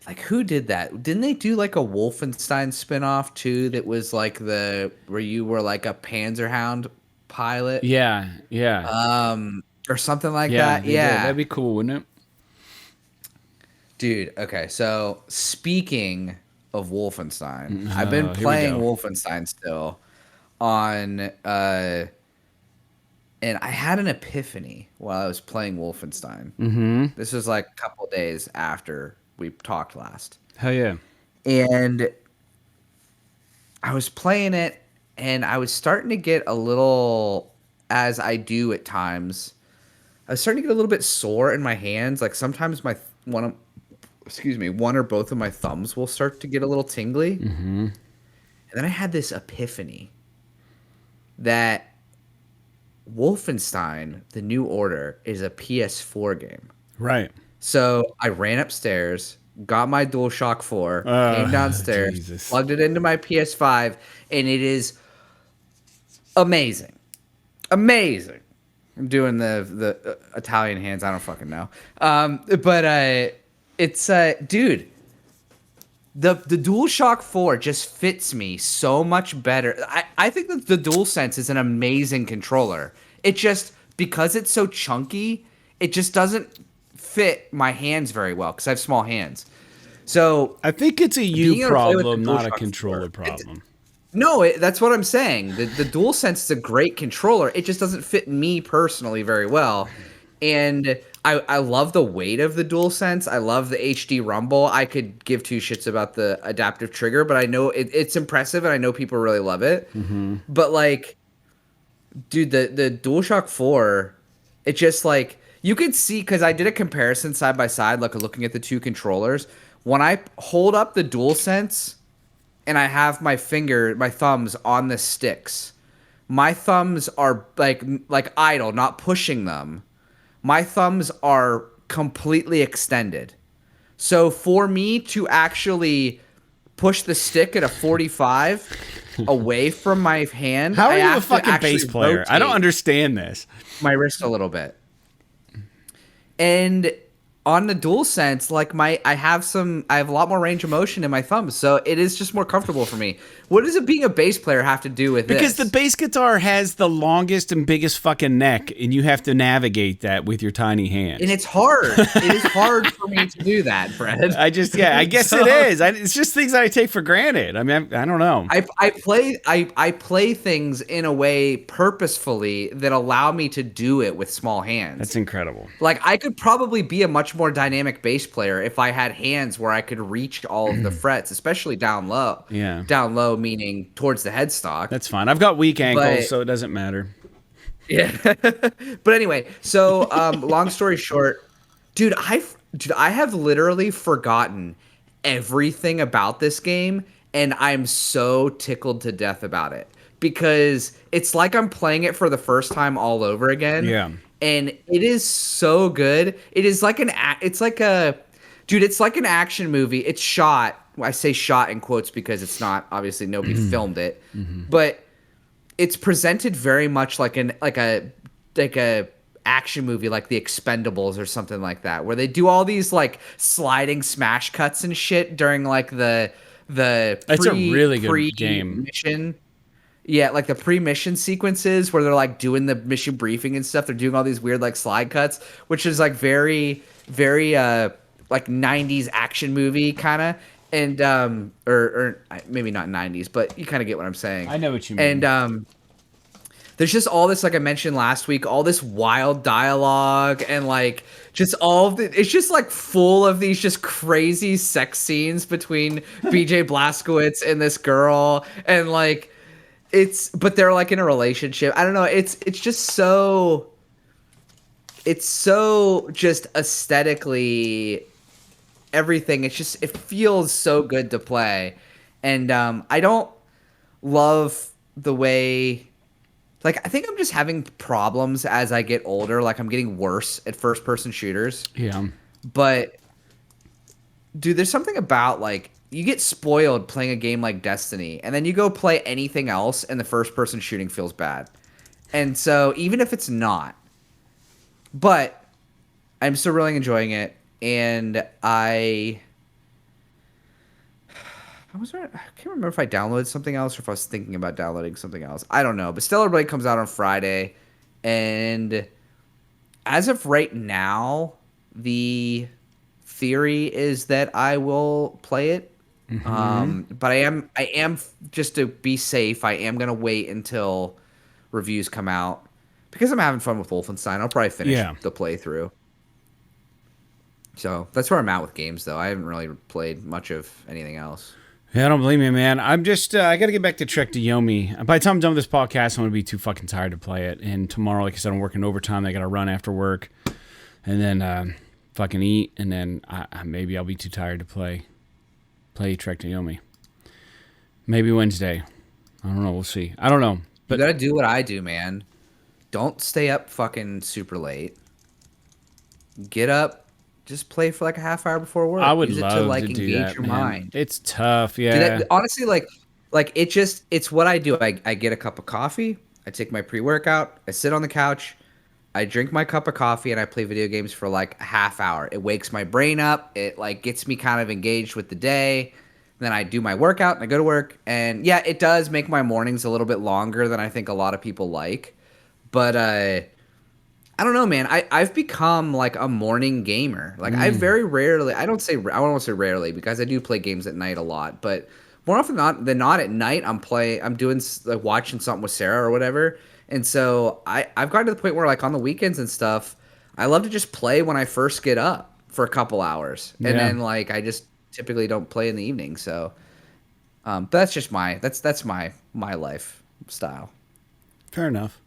like who did that? Didn't they do like a Wolfenstein spinoff too? That was like where you were like a Panzerhound pilot. Yeah. Or something like Yeah, that. Yeah, that'd be cool, wouldn't it? Dude. Okay, so speaking of Wolfenstein, I've been playing Wolfenstein still on. And I had an epiphany while I was playing Wolfenstein. Mm-hmm. This was like a couple days after we talked last. Hell yeah. And I was playing it, and I was starting to get a little, as I do at times, I was starting to get a little bit sore in my hands. Like sometimes one or both of my thumbs will start to get a little tingly. Mm-hmm. And then I had this epiphany that Wolfenstein, The New Order, is a PS4 game. Right. So I ran upstairs, got my DualShock 4, came downstairs, Jesus. plugged it into my PS5, and it is amazing. Amazing. I'm doing the Italian hands. I don't fucking know. But it's dude, the DualShock 4 just fits me so much better. I think that the DualSense is an amazing controller. It just, because it's so chunky, it just doesn't fit my hands very well because I have small hands. So I think it's a you problem, not a controller problem. No, that's what I'm saying. The DualSense is a great controller. It just doesn't fit me personally very well. And I love the weight of the DualSense. I love the HD rumble. I could give two shits about the adaptive trigger, but I know it's impressive, and I know people really love it. But like, dude, the DualShock 4, it just like you could see, because I did a comparison side by side, like looking at the two controllers. When I hold up the DualSense and I have my thumbs on the sticks, my thumbs are like idle, not pushing them. My thumbs are completely extended. So for me to actually push the stick at a 45 away from my hand, How are I you a have to fucking actually bass player? I don't rotate understand this. my wrist a little bit. And on the DualSense, like I have a lot more range of motion in my thumbs, so it is just more comfortable for me. What does it being a bass player have to do with Because this? the bass guitar has the longest and biggest fucking neck, and you have to navigate that with your tiny hands. And it's hard. It is hard for me to do that, Fred. I guess it is. It's just things that I take for granted. I mean, I don't know. I play things in a way purposefully that allow me to do it with small hands. That's incredible. Like, I could probably be a much more dynamic bass player if I had hands where I could reach all of the frets, especially down low. Yeah. Down low meaning towards the headstock. That's fine. I've got weak ankles, so it doesn't matter. Yeah. But anyway, so long story short, dude, I have literally forgotten everything about this game, and I'm so tickled to death about it because it's like I'm playing it for the first time all over again. Yeah. And it is so good. It is like it's like an action movie. It's shot. I say shot in quotes because it's not, obviously nobody filmed it, but it's presented very much like a action movie, like The Expendables or something like that, where they do all these like sliding smash cuts and shit during like the It's a really good game. Mission. Yeah, like the pre-mission sequences where they're like doing the mission briefing and stuff. They're doing all these weird like slide cuts, which is like very, very like 90s action movie kind of. And or maybe not 90s, but you kind of get what I'm saying. I know what you mean. And there's just all this, like I mentioned last week, all this wild dialogue and like just all of it's just like full of these just crazy sex scenes between BJ Blazkowicz and this girl, and like but they're like in a relationship. I don't know. It's just so just aesthetically everything. It feels so good to play. And I don't love the way, like, I think I'm just having problems as I get older. Like, I'm getting worse at first person shooters. Yeah. But dude, there's something about like you get spoiled playing a game like Destiny, and then you go play anything else, and the first person shooting feels bad. And so even if it's not, but I'm still really enjoying it, and I can't remember if I downloaded something else or if I was thinking about downloading something else. I don't know. But Stellar Blade comes out on Friday, and as of right now, the theory is that I will play it. But I am just to be safe, I am gonna wait until reviews come out because I'm having fun with Wolfenstein. I'll probably finish the playthrough. So that's where I'm at with games, though. I haven't really played much of anything else. Yeah, I don't blame you, man. I'm just, I got to get back to Trek to Yomi. By the time I'm done with this podcast, I'm going to be too fucking tired to play it. And tomorrow, like I said, I'm working overtime. I got to run after work and then fucking eat. And then maybe I'll be too tired to play Trek to Yomi. Maybe Wednesday. I don't know. We'll see. I don't know. But you got to do what I do, man. Don't stay up fucking super late. Get up. Just play for like a half hour before work. I would Use love it to like to do engage that, your man. mind. It's tough, yeah. Dude, honestly, like it's what I do. I get a cup of coffee. I take my pre-workout. I sit on the couch. I drink my cup of coffee and I play video games for like a half hour. It wakes my brain up. It like gets me kind of engaged with the day. Then I do my workout and I go to work. And yeah, it does make my mornings a little bit longer than I think a lot of people like. But I don't know, man. I've become like a morning gamer. Like I very rarely, I don't want to say rarely because I do play games at night a lot, but more often than not at night I'm doing like watching something with Sarah or whatever. And so I've gotten to the point where like on the weekends and stuff, I love to just play when I first get up for a couple hours, and then like I just typically don't play in the evening. So that's just that's my lifestyle. Fair enough.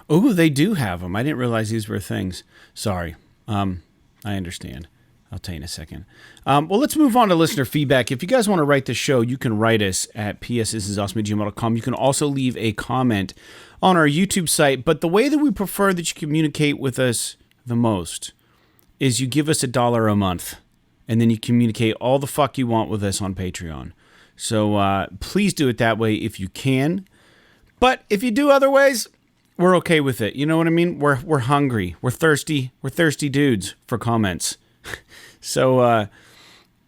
Oh, they do have them. I didn't realize these were things. Sorry. I understand. I'll tell you in a second. Well, let's move on to listener feedback. If you guys want to write the show, you can write us at psisisawesome@gmail.com. You can also leave a comment on our YouTube site. But the way that we prefer that you communicate with us the most is you give us $1 a month, and then you communicate all the fuck you want with us on Patreon. So please do it that way if you can. But if you do other ways, we're okay with it. You know what I mean? We're hungry. We're thirsty. We're thirsty dudes for comments. So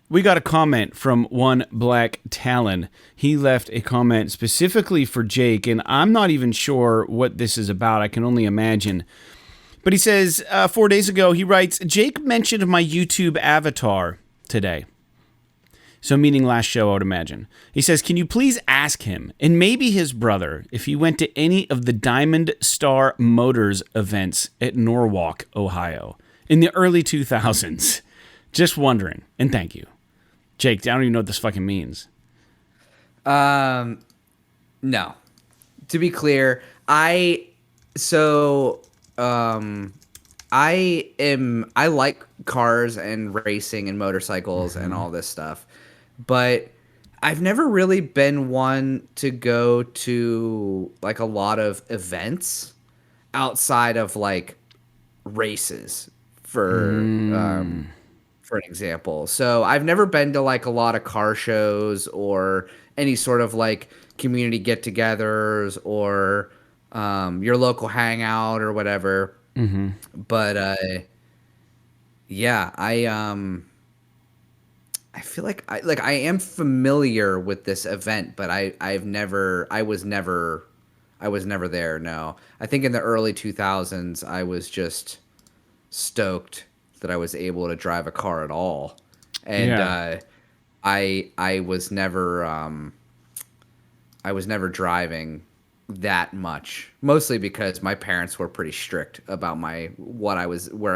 we got a comment from One Black Talon. He left a comment specifically for Jake, and I'm not even sure what this is about. I can only imagine. But he says, 4 days ago, he writes, Jake mentioned my YouTube avatar today. So meaning last show, I would imagine. He says, can you please ask him, and maybe his brother, if he went to any of the Diamond Star Motors events at Norwalk, Ohio, in the early 2000s? Just wondering, and thank you. Jake, I don't even know what this fucking means. No. To be clear, I like cars and racing and motorcycles and all this stuff, but I've never really been one to go to like a lot of events outside of like races for an example. So I've never been to like a lot of car shows or any sort of like community get-togethers or your local hangout or whatever. Mm-hmm. But yeah, I feel like I am familiar with this event, but I was never there. No, I think in the early 2000s I was just stoked that I was able to drive a car at all, and I was never driving that much, mostly because my parents were pretty strict about where I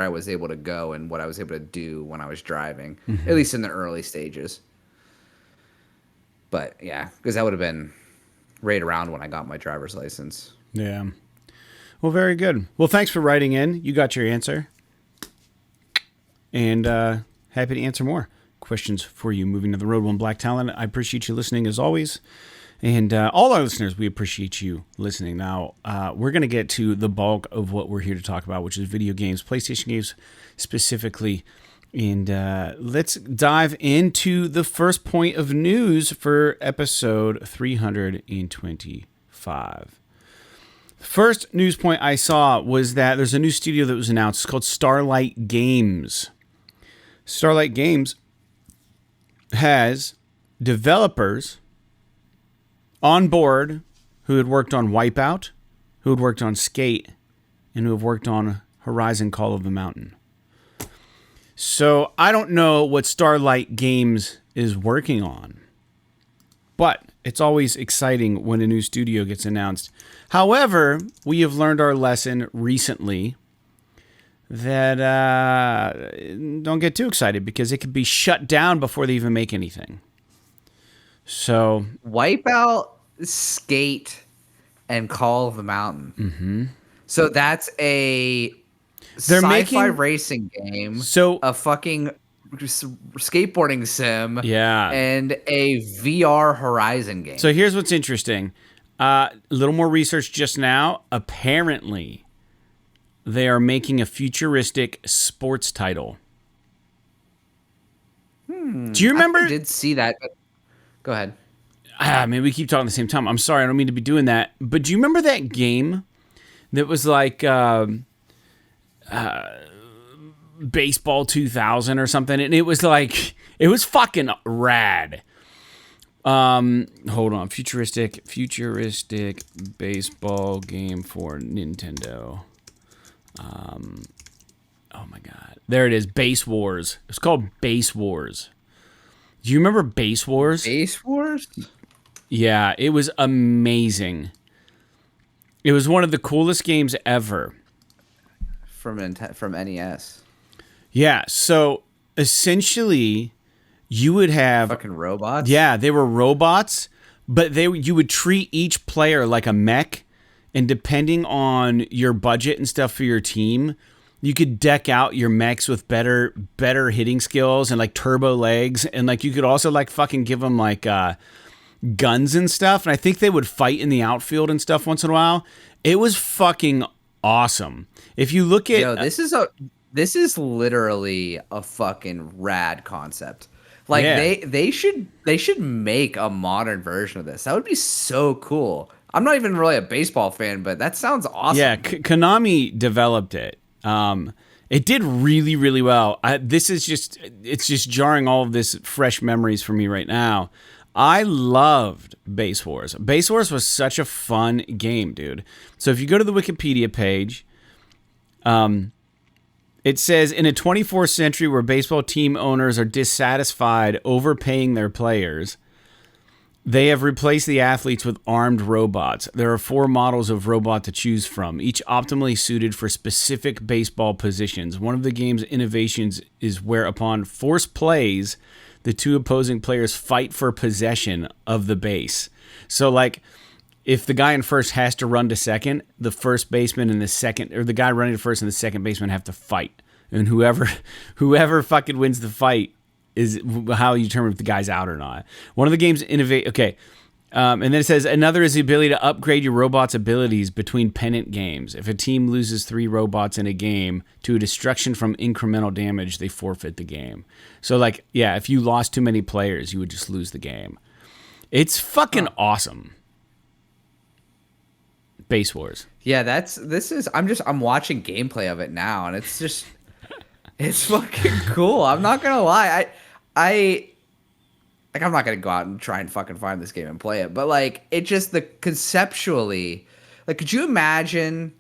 was able to go and what I was able to do when I was driving, at least in the early stages. But yeah, because that would have been right around when I got my driver's license. Yeah. Well, very good. Well, thanks for writing in. You got your answer. And happy to answer more questions for you moving to the road. One Black Talent, I appreciate you listening as always. And all our listeners, we appreciate you listening. Now, we're going to get to the bulk of what we're here to talk about, which is video games, PlayStation games specifically. And let's dive into the first point of news for episode 325. First news point I saw was that there's a new studio that was announced. It's called Starlight Games. Starlight Games has developers on board who had worked on Wipeout, who had worked on Skate, and who have worked on Horizon Call of the Mountain. So I don't know what Starlight Games is working on, but it's always exciting when a new studio gets announced. However, we have learned our lesson recently that don't get too excited because it could be shut down before they even make anything. So Wipeout, Skate, and Call of the Mountain. Mm-hmm. So that's a sci-fi racing game. So a fucking skateboarding sim. Yeah. And a VR Horizon game. So here's what's interesting. A little more research just now. Apparently, they are making a futuristic sports title. Do you remember? I did see that. But go ahead. Maybe we keep talking at the same time. I'm sorry. I don't mean to be doing that. But do you remember that game that was like Baseball 2000 or something? And it was like, it was fucking rad. Hold on. Futuristic baseball game for Nintendo. Oh my God. There it is. Base Wars. It's called Base Wars. Do you remember Base Wars? Base Wars? Yeah, it was amazing. It was one of the coolest games ever. from NES. Yeah, so essentially you would have Fucking robots. Yeah, they were robots, but you would treat each player like a mech, and depending on your budget and stuff for your team, you could deck out your mechs with better hitting skills and like turbo legs, and like you could also like fucking give them like guns and stuff, and I think they would fight in the outfield and stuff once in a while. It was fucking awesome. If you look at this is literally a fucking rad concept. Like Yeah. they should make a modern version of this. That would be so cool. I'm not even really a baseball fan, but that sounds awesome. Yeah, Konami developed it. It did really, really well. It's just jarring all of this fresh memories for me right now. I loved Base Wars. Base Wars was such a fun game, dude. So if you go to the Wikipedia page, it says, in a 24th century where baseball team owners are dissatisfied overpaying their players, they have replaced the athletes with armed robots. There are 4 models of robot to choose from, each optimally suited for specific baseball positions. One of the game's innovations is where, upon forced plays, the 2 opposing players fight for possession of the base. So, like, if the guy in first has to run to second, the first baseman and the second, or the guy running to first and the second baseman have to fight. And whoever fucking wins the fight is how you determine if the guy's out or not. One of the game's innovate. Okay. And then it says, another is the ability to upgrade your robot's abilities between pennant games. If a team loses 3 robots in a game to a destruction from incremental damage, they forfeit the game. So, like, yeah, if you lost too many players, you would just lose the game. It's fucking awesome. Base Wars. Yeah, I'm watching gameplay of it now, and it's just it's fucking cool. I'm not gonna lie. I'm not gonna go out and try and fucking find this game and play it, but like it just conceptually, like, could you imagine?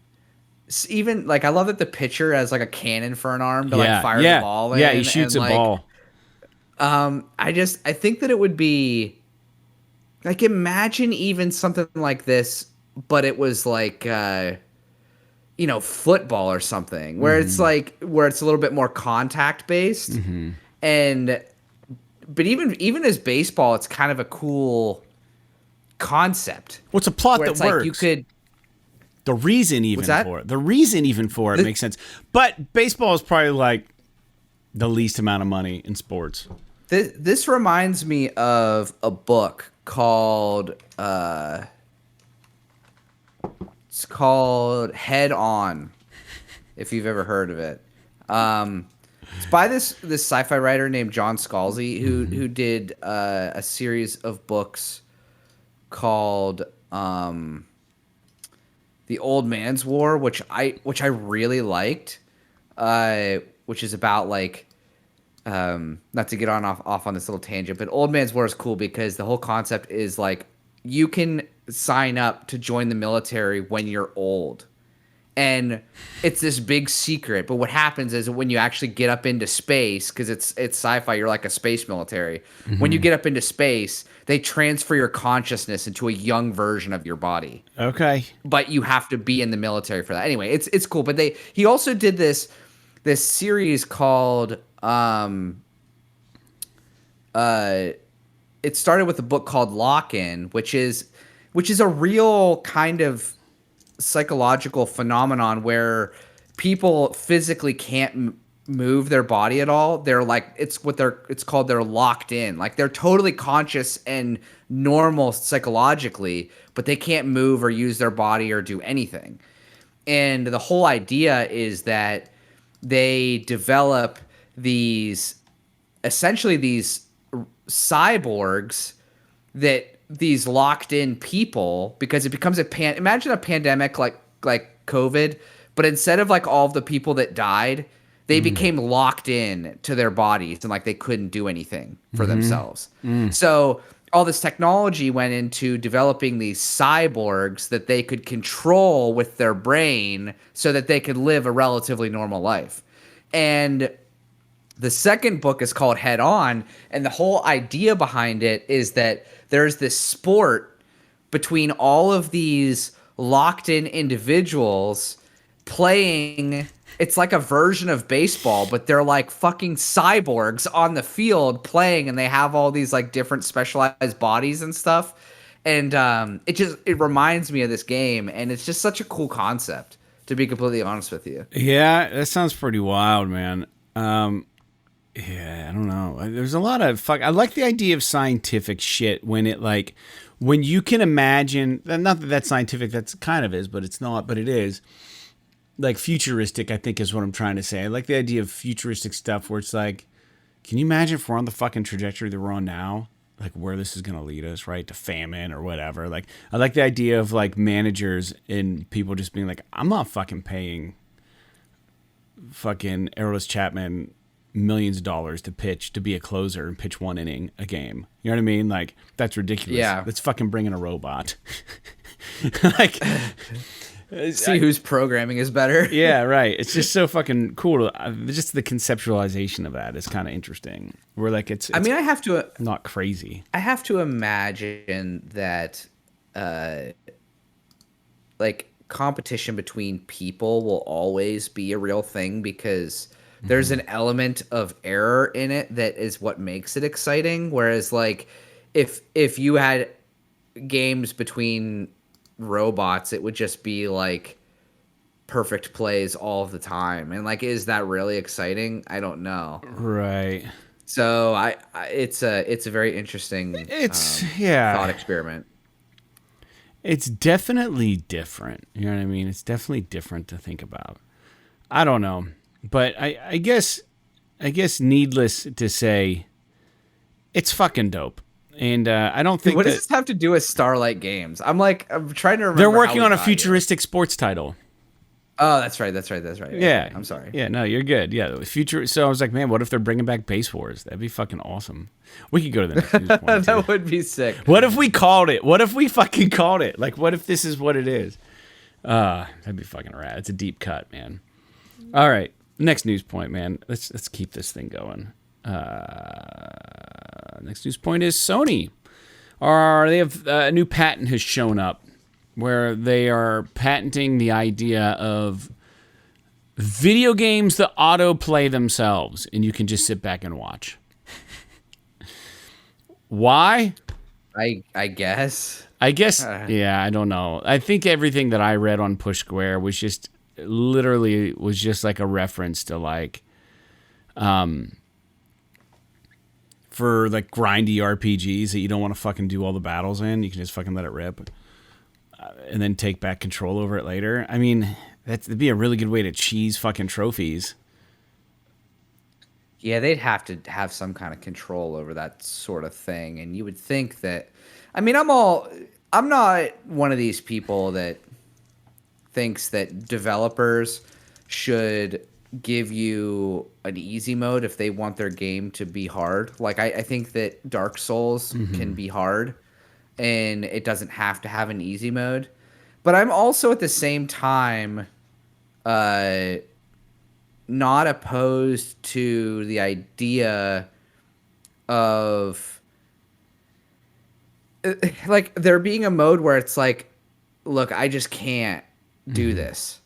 Even like, I love that the pitcher has like a cannon for an arm to like fire the ball in. Yeah, he shoots a ball. I think that it would be like, imagine even something like this, but it was like football or something, where it's like where it's a little bit more contact based, but even as baseball, it's kind of a cool concept. What's a plot that works? Like you could. The reason even for it makes sense. But baseball is probably like the least amount of money in sports. This reminds me of a book called it's called Head On, if you've ever heard of it. It's by this sci-fi writer named John Scalzi, who did a series of books called The Old Man's War, which I really liked, which is about like, not to get off on this little tangent, but Old Man's War is cool because the whole concept is like, you can sign up to join the military when you're old. And it's this big secret, but what happens is when you actually get up into space, because it's sci-fi, you're like a space military. When you get up into space, they transfer your consciousness into a young version of your body. Okay. But you have to be in the military for that. Anyway, it's cool. But he also did this series called it started with a book called Lock-In, which is a real kind of psychological phenomenon where people physically can't move their body at all. They're like, it's called they're locked in. Like, they're totally conscious and normal psychologically, but they can't move or use their body or do anything. And the whole idea is that they develop these cyborgs, that these locked in people, because it becomes imagine a pandemic like COVID, but instead of like all of the people that died, they became locked in to their bodies and like they couldn't do anything for themselves. So all this technology went into developing these cyborgs that they could control with their brain so that they could live a relatively normal life. And the second book is called Head On, and the whole idea behind it is that there's this sport between all of these locked-in individuals playing it's like a version of baseball, but they're like fucking cyborgs on the field playing, and they have all these like different specialized bodies and stuff. And it reminds me of this game, and it's just such a cool concept, to be completely honest with you. Yeah, that sounds pretty wild, man. Yeah, I don't know. There's a lot of I like the idea of scientific shit when when you can imagine. Not that that's scientific. That's kind of is, but it's not. But it is like futuristic. I think is what I'm trying to say. I like the idea of futuristic stuff where it's like, can you imagine if we're on the fucking trajectory that we're on now? Like where this is gonna lead us, right? To famine or whatever. Like I like the idea of like managers and people just being like, I'm not fucking paying fucking Arolis Chapman millions of dollars to be a closer and pitch 1 inning a game. You know what I mean? Like that's ridiculous. Yeah. Let's fucking bring in a robot. Like See whose programming is better. yeah, right. It's just so fucking cool. Just the conceptualization of that is kind of interesting. Where like it's I mean, I have to not crazy. I have to imagine that like competition between people will always be a real thing, because there's an element of error in it that is what makes it exciting. Whereas like if you had games between robots, it would just be like perfect plays all of the time. And like, is that really exciting? I don't know. Right. So it's a very interesting thought experiment. It's definitely different. You know what I mean? It's definitely different to think about. I don't know. But I guess needless to say, it's fucking dope. And I don't think what does this have to do with Starlight Games? I'm trying to remember. They're working on a futuristic sports title. Oh, that's right. Yeah. I'm sorry. Yeah, no, you're good. Yeah, future. So I was like, man, what if they're bringing back Base Wars? That'd be fucking awesome. We could go to the next news point. That would be sick. What if we called it? What if we fucking called it? Like, what if this is what it is? That'd be fucking rad. It's a deep cut, man. All right, next news point, man. Let's keep this thing going. Next news point is Sony. They have a new patent has shown up where they are patenting the idea of video games that autoplay themselves, and you can just sit back and watch. Why? I guess. Yeah, I don't know. I think everything that I read on Push Square was just like a reference to like, for like grindy RPGs that you don't want to fucking do all the battles in. You can just fucking let it rip, and then take back control over it later. I mean, that'd be a really good way to cheese fucking trophies. Yeah, they'd have to have some kind of control over that sort of thing. And you would think that, I mean, I'm not one of these people that thinks that developers should give you an easy mode if they want their game to be hard. Like, I think that Dark Souls can be hard, and it doesn't have to have an easy mode. But I'm also at the same time not opposed to the idea of like there being a mode where it's like, look, I just can't do this.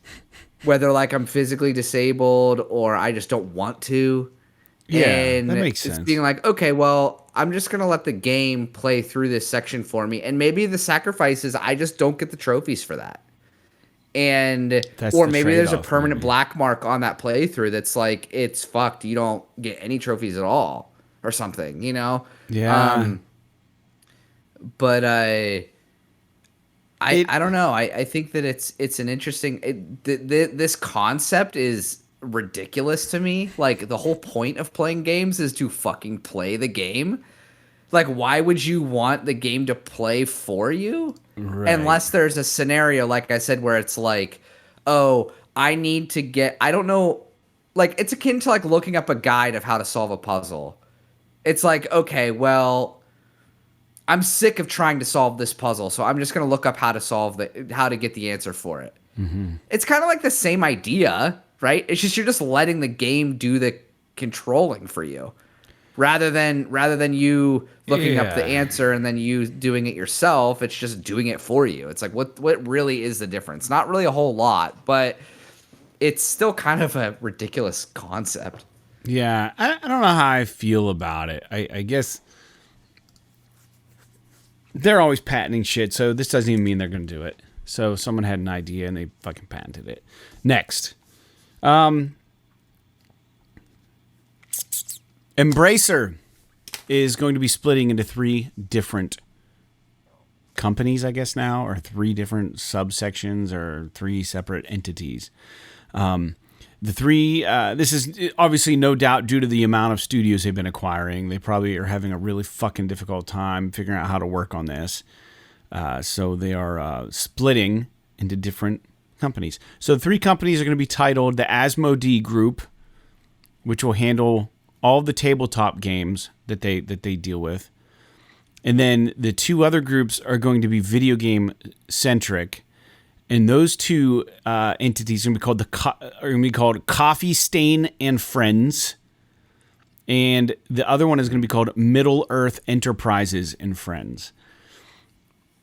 Whether like I'm physically disabled or I just don't want to. Yeah, and that makes sense. It's being like, okay, well, I'm just going to let the game play through this section for me. And maybe the sacrifice is I just don't get the trophies for that. And or maybe there's a permanent black mark on that playthrough that's like, it's fucked. You don't get any trophies at all or something, you know? Yeah. But I don't know. I think that it's an interesting this concept is ridiculous to me. Like, the whole point of playing games is to fucking play the game. Like, why would you want the game to play for you? Right. Unless there's a scenario, like I said, where it's like, oh, I need to get, I don't know, like, it's akin to like looking up a guide of how to solve a puzzle. It's like, okay, well, I'm sick of trying to solve this puzzle, so I'm just going to look up how to get the answer for it. Mm-hmm. It's kind of like the same idea, right? It's just you're just letting the game do the controlling for you, rather than you looking up the answer and then you doing it yourself. It's just doing it for you. It's like what really is the difference? Not really a whole lot, but it's still kind of a ridiculous concept. Yeah, I don't know how I feel about it. I guess they're always patenting shit, so this doesn't even mean they're going to do it. So someone had an idea and they fucking patented it. Next. Embracer is going to be splitting into 3 different companies, I guess now, or 3 different subsections or 3 separate entities. The 3, this is obviously no doubt due to the amount of studios they've been acquiring. They probably are having a really fucking difficult time figuring out how to work on this. So they are splitting into different companies. So the 3 companies are going to be titled the Asmodee Group, which will handle all the tabletop games that they deal with. And then the 2 other groups are going to be video game centric. And those 2 entities are going to be called Coffee Stain and Friends. And the other one is going to be called Middle Earth Enterprises and Friends.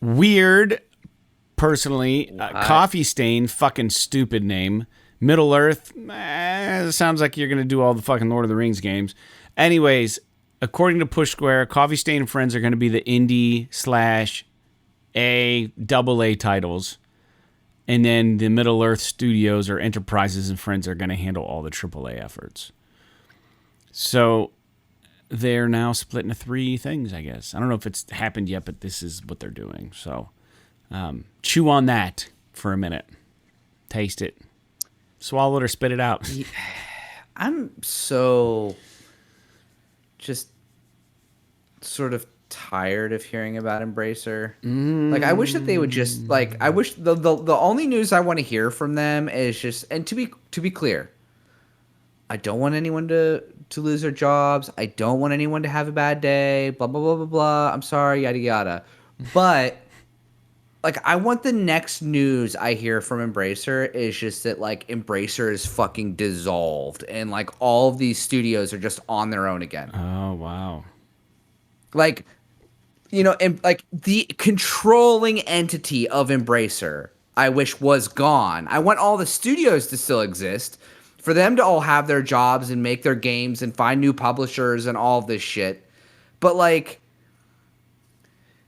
Weird, personally. Coffee Stain, fucking stupid name. Middle Earth, sounds like you're going to do all the fucking Lord of the Rings games. Anyways, according to Push Square, Coffee Stain and Friends are going to be the indie / AA titles. And then the Middle Earth Studios or Enterprises and Friends are going to handle all the AAA efforts. So they're now split into 3 things, I guess. I don't know if it's happened yet, but this is what they're doing. So chew on that for a minute. Taste it. Swallow it or spit it out. I'm so just sort of tired of hearing about Embracer. Like, I wish that they would just, like, I wish the only news I want to hear from them is just, and to be clear, I don't want anyone to lose their jobs. I don't want anyone to have a bad day, blah, blah, blah, blah, blah. I'm sorry, yada, yada. But like, I want the next news I hear from Embracer is just that, like, Embracer is fucking dissolved and, like, all of these studios are just on their own again. Oh, wow. Like, you know, and, like, the controlling entity of Embracer, I wish was gone. I want all the studios to still exist, for them to all have their jobs and make their games and find new publishers and all of this shit. But, like,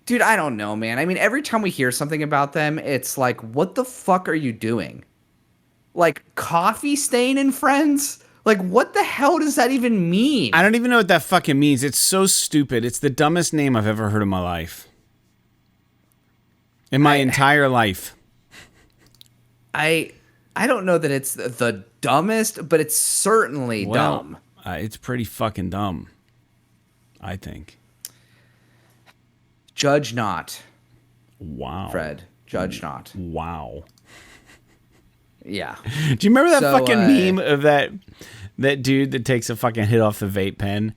dude, I don't know, man. I mean, every time we hear something about them, it's like, what the fuck are you doing? Like, Coffee Stain and Friends? Like, what the hell does that even mean? I don't even know what that fucking means. It's so stupid. It's the dumbest name I've ever heard in my life. In my entire life. I don't know that it's the dumbest, but it's certainly dumb. It's pretty fucking dumb, I think. Judge not. Wow. Fred. Judge not. Wow. Yeah. Do you remember that fucking meme of that dude that takes a fucking hit off the vape pen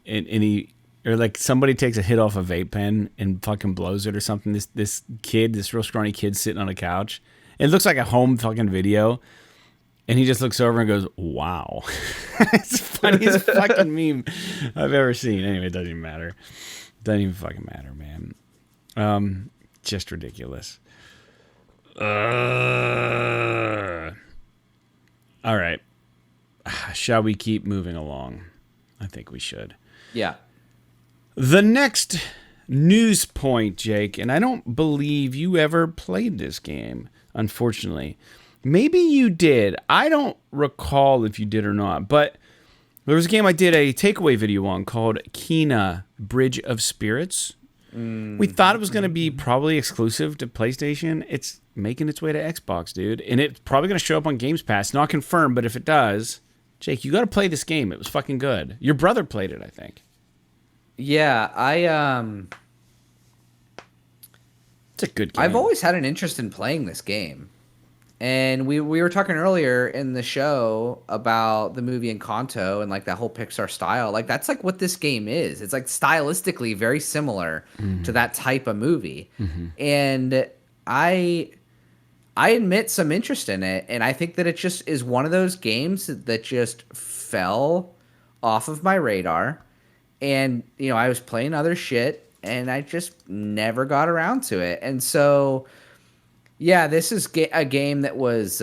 and he, or like somebody takes a hit off a vape pen and fucking blows it or something? This kid, this real scrawny kid sitting on a couch. It looks like a home fucking video. And he just looks over and goes, wow. It's the funniest fucking meme I've ever seen. Anyway, it doesn't even matter. Doesn't even fucking matter, man. Just ridiculous. All right. Shall we keep moving along? I think we should. Yeah. The next news point, Jake, and I don't believe you ever played this game, unfortunately. Maybe you did. I don't recall if you did or not, but there was a game I did a takeaway video on called KEENA Bridge of Spirits. We thought it was going to be probably exclusive to PlayStation. It's making its way to Xbox, dude. And it's probably going to show up on Games Pass. Not confirmed, but if it does, Jake, you got to play this game. It was fucking good. Your brother played it, I think. Yeah, It's a good game. I've always had an interest in playing this game. And we were talking earlier in the show about the movie Encanto and like that whole Pixar style. Like that's like what this game is. It's like stylistically very similar to that type of movie. And I admit some interest in it, and I think that it just is one of those games that just fell off of my radar. And you know, I was playing other shit and I just never got around to it. And so yeah, this is a game that was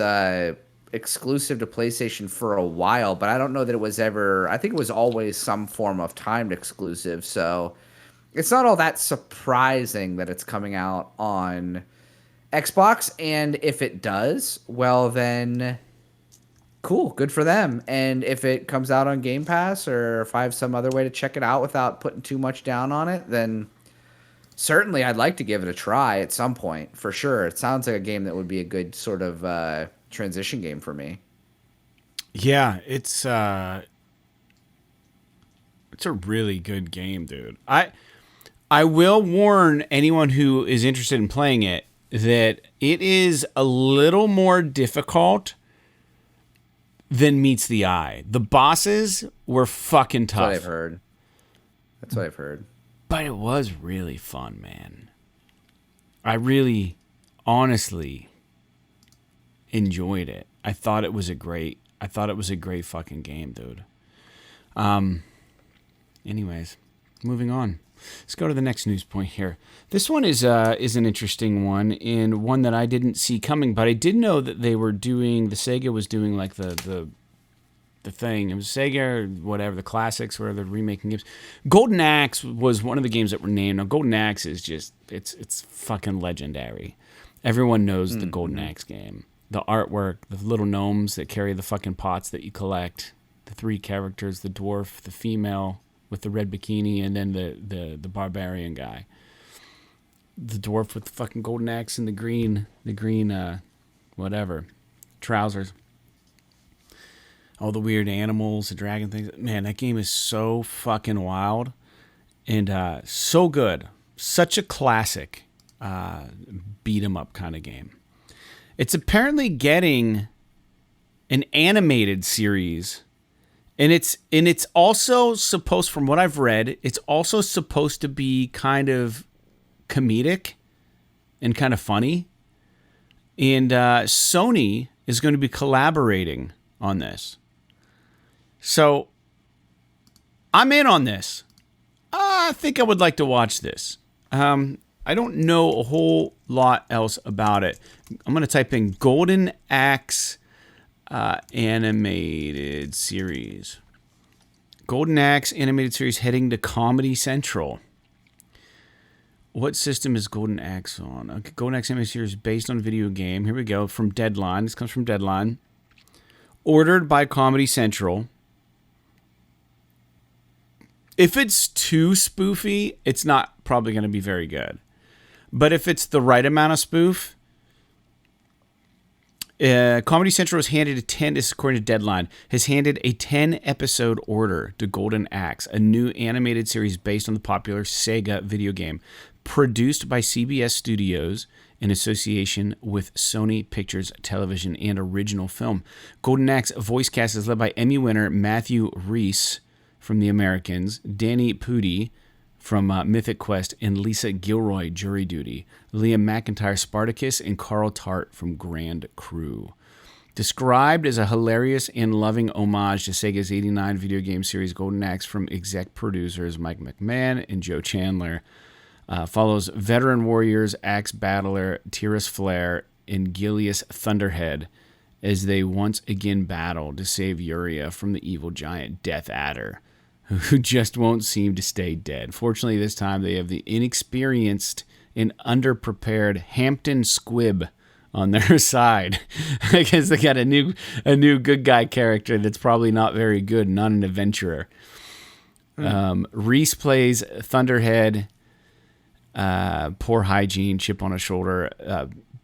exclusive to PlayStation for a while, but I don't know that it was ever. I think it was always some form of timed exclusive. So it's not all that surprising that it's coming out on Xbox. And if it does, well, then cool, good for them. And if it comes out on Game Pass, or if I have some other way to check it out without putting too much down on it, then certainly I'd like to give it a try at some point, for sure. It sounds like a game that would be a good sort of transition game for me. Yeah, it's a really good game, dude. I will warn anyone who is interested in playing it that it is a little more difficult than meets the eye. The bosses were fucking tough. That's what I've heard. That's what I've heard. But it was really fun, man. I really, honestly enjoyed it. I thought it was a great fucking game, dude. Anyways, moving on. Let's go to the next news point here. This one is an interesting one, and one that I didn't see coming, but I did know that the Sega was doing like the thing. It was Sega or whatever, the classics, where they're remaking games. Golden Axe was one of the games that were named. Now, Golden Axe is just, it's fucking legendary. Everyone knows the Golden Axe game. The artwork, the little gnomes that carry the fucking pots that you collect, the three characters, the dwarf, the female with the red bikini, and then the barbarian guy. The dwarf with the fucking golden axe and the green whatever, trousers. All the weird animals, the dragon things. Man, that game is so fucking wild and so good. Such a classic beat 'em up kind of game. It's apparently getting an animated series, and it's also supposed, from what I've read, it's also supposed to be kind of comedic and kind of funny. And Sony is going to be collaborating on this. So I'm in on this. I think I would like to watch this. I don't know a whole lot else about it. I'm going to type in Golden Axe animated series. Golden Axe animated series heading to Comedy Central. What system is Golden Axe on? Okay, Golden Axe animated series based on a video game. Here we go. From Deadline. This comes from Deadline. Ordered by Comedy Central. If it's too spoofy, it's not probably going to be very good. But if it's the right amount of spoof, Comedy Central has handed this is according to Deadline, has handed a 10-episode order to Golden Axe, a new animated series based on the popular Sega video game, produced by CBS Studios in association with Sony Pictures Television and Original Film. Golden Axe voice cast is led by Emmy winner Matthew Rhys from The Americans, Danny Pudi from Mythic Quest, and Lisa Gilroy, Jury Duty, Liam McIntyre, Spartacus, and Carl Tart from Grand Crew. Described as a hilarious and loving homage to Sega's '89 video game series Golden Axe from exec producers Mike McMahon and Joe Chandler, follows veteran warriors Axe Battler Tiras Flare and Gilius Thunderhead as they once again battle to save Uria from the evil giant Death Adder, who just won't seem to stay dead. Fortunately, this time they have the inexperienced and underprepared Hampton Squibb on their side. I guess they got a new good guy character that's probably not very good, not an adventurer. Reese plays Thunderhead, poor hygiene, chip on his shoulder.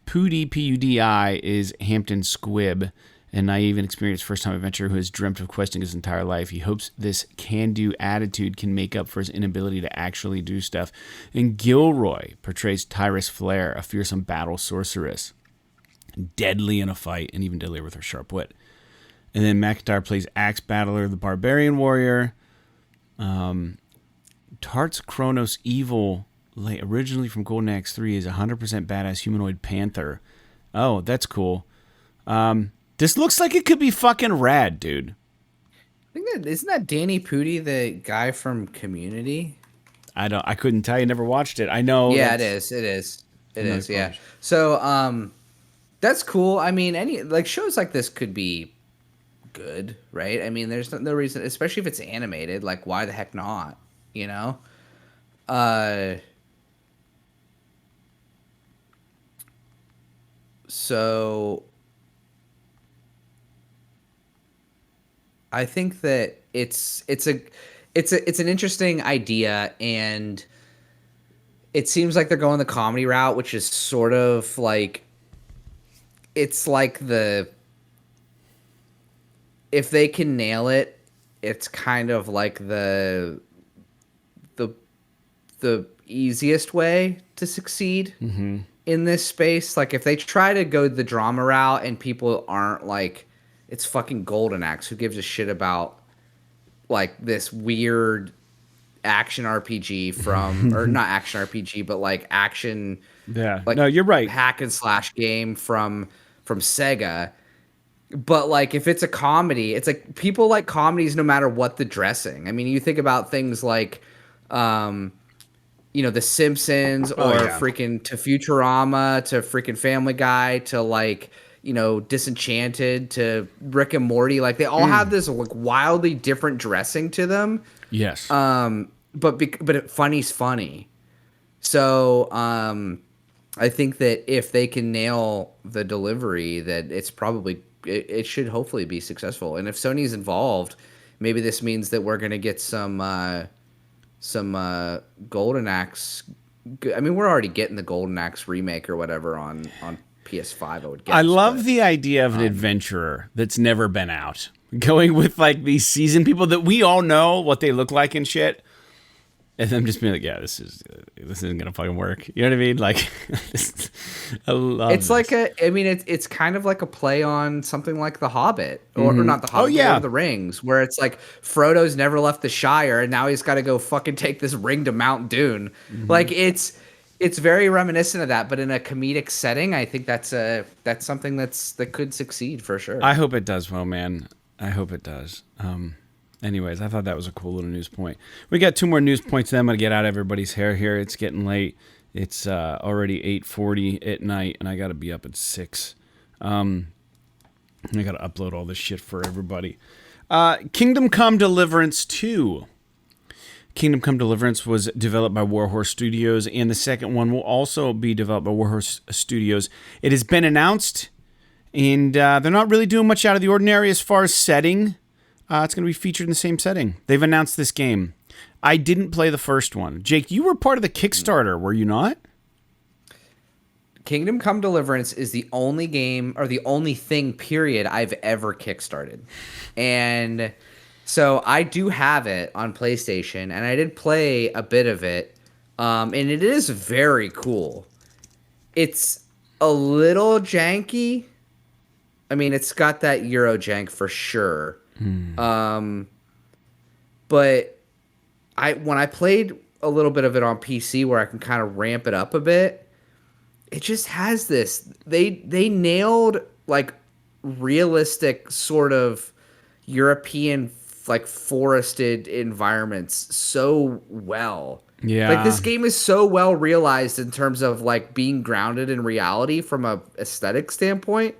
Pudi, P-U-D-I, is Hampton Squibb, a naive and experienced first-time adventurer who has dreamt of questing his entire life. He hopes this can-do attitude can make up for his inability to actually do stuff. And Gilroy portrays Tyrus Flare, a fearsome battle sorceress, deadly in a fight and even deadlier with her sharp wit. And then McIntyre plays Axe Battler, the barbarian warrior. Tart's Kronos Evil, originally from Golden Axe 3, is a 100% badass humanoid panther. Oh, that's cool. This looks like it could be fucking rad, dude. I think isn't that Danny Pudi, the guy from Community? I couldn't tell you. Never watched it. I know. Yeah, it is. It is. Yeah. So, That's cool. I mean, any like shows like this could be good, right? I mean, there's no reason, especially if it's animated. Like, why the heck not? You know. Uh. So I think that it's an interesting idea, and it seems like they're going the comedy route, which is sort of like it's like the if they can nail it, it's kind of like the the easiest way to succeed in this space. Like if they try to go the drama route and people aren't like, it's fucking Golden Axe. Who gives a shit about like this weird action RPG from, or not action RPG, but like action, Yeah. like No, you're right. hack and slash game from Sega. But like if it's a comedy, it's like people like comedies no matter what the dressing. I mean, you think about things like The Simpsons or freaking to Futurama to freaking Family Guy to like, Disenchanted to Rick and Morty. Like they all have this like wildly different dressing to them. Yes. But funny's funny. So I think that if they can nail the delivery, that it's probably it should hopefully be successful. And if Sony's involved, maybe this means that we're gonna get some Golden Axe. I mean, we're already getting the Golden Axe remake or whatever on PS5. I would guess. I love the idea of an adventurer that's never been out, going with like these seasoned people that we all know what they look like and shit, and them just being like, yeah, this isn't gonna fucking work. You know what I mean? Like, I love. It's like it's kind of like a play on something like The Hobbit, or not The Hobbit, Lord of the Rings, where it's like Frodo's never left the Shire, and now he's got to go fucking take this ring to Mount Doom. Like it's very reminiscent of that, but in a comedic setting. I think that's something that could succeed for sure. I hope it does well, man. I hope it does. Anyways, I thought that was a cool little news point. We got 2 more news points, then I'm going to get out everybody's hair here. It's getting late. It's already 8:40 at night, and I got to be up at 6. I got to upload all this shit for everybody. Kingdom Come Deliverance 2. Kingdom Come Deliverance was developed by Warhorse Studios, and the second one will also be developed by Warhorse Studios. It has been announced, and they're not really doing much out of the ordinary as far as setting. It's going to be featured in the same setting. They've announced this game. I didn't play the first one. Jake, you were part of the Kickstarter, were you not? Kingdom Come Deliverance is the only game, or the only thing, period, I've ever kickstarted. And so I do have it on PlayStation, and I did play a bit of it, and it is very cool. It's a little janky. I mean, it's got that Euro jank for sure. But when I played a little bit of it on PC where I can kind of ramp it up a bit, it just has this. They nailed like realistic sort of European like forested environments so well. Yeah. Like this game is so well realized in terms of like being grounded in reality from a aesthetic standpoint.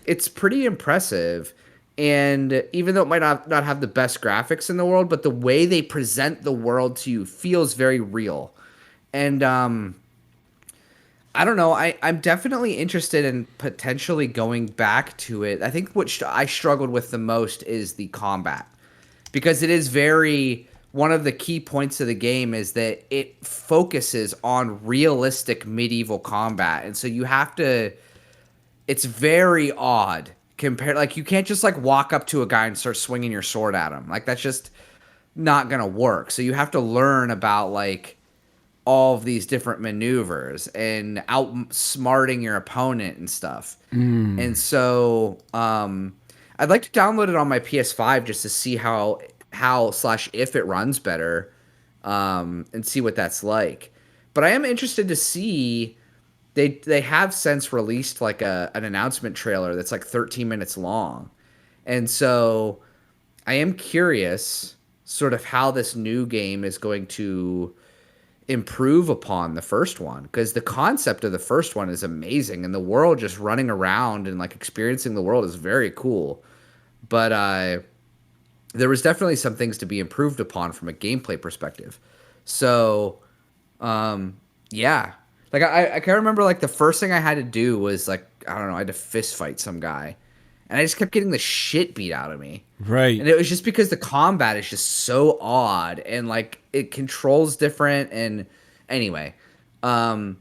It's pretty impressive. And even though it might not have the best graphics in the world, but the way they present the world to you feels very real. And I don't know. I'm definitely interested in potentially going back to it. I think what I struggled with the most is the combat. Because it is one of the key points of the game is that it focuses on realistic medieval combat. And so you have to, it's very odd. Like you can't just like walk up to a guy and start swinging your sword at him. Like that's just not gonna work. So you have to learn about like all of these different maneuvers and outsmarting your opponent and stuff. And so I'd like to download it on my PS5 just to see how / if it runs better, and see what that's like. But I am interested to see. They have since released like an announcement trailer that's like 13 minutes long. And so I am curious sort of how this new game is going to improve upon the first one, because the concept of the first one is amazing, and the world just running around and like experiencing the world is very cool. But there was definitely some things to be improved upon from a gameplay perspective. So, yeah, like I can remember like the first thing I had to do was like, I don't know, I had to fist fight some guy, and I just kept getting the shit beat out of me. Right. And it was just because the combat is just so odd, and like it controls different. And anyway, I'm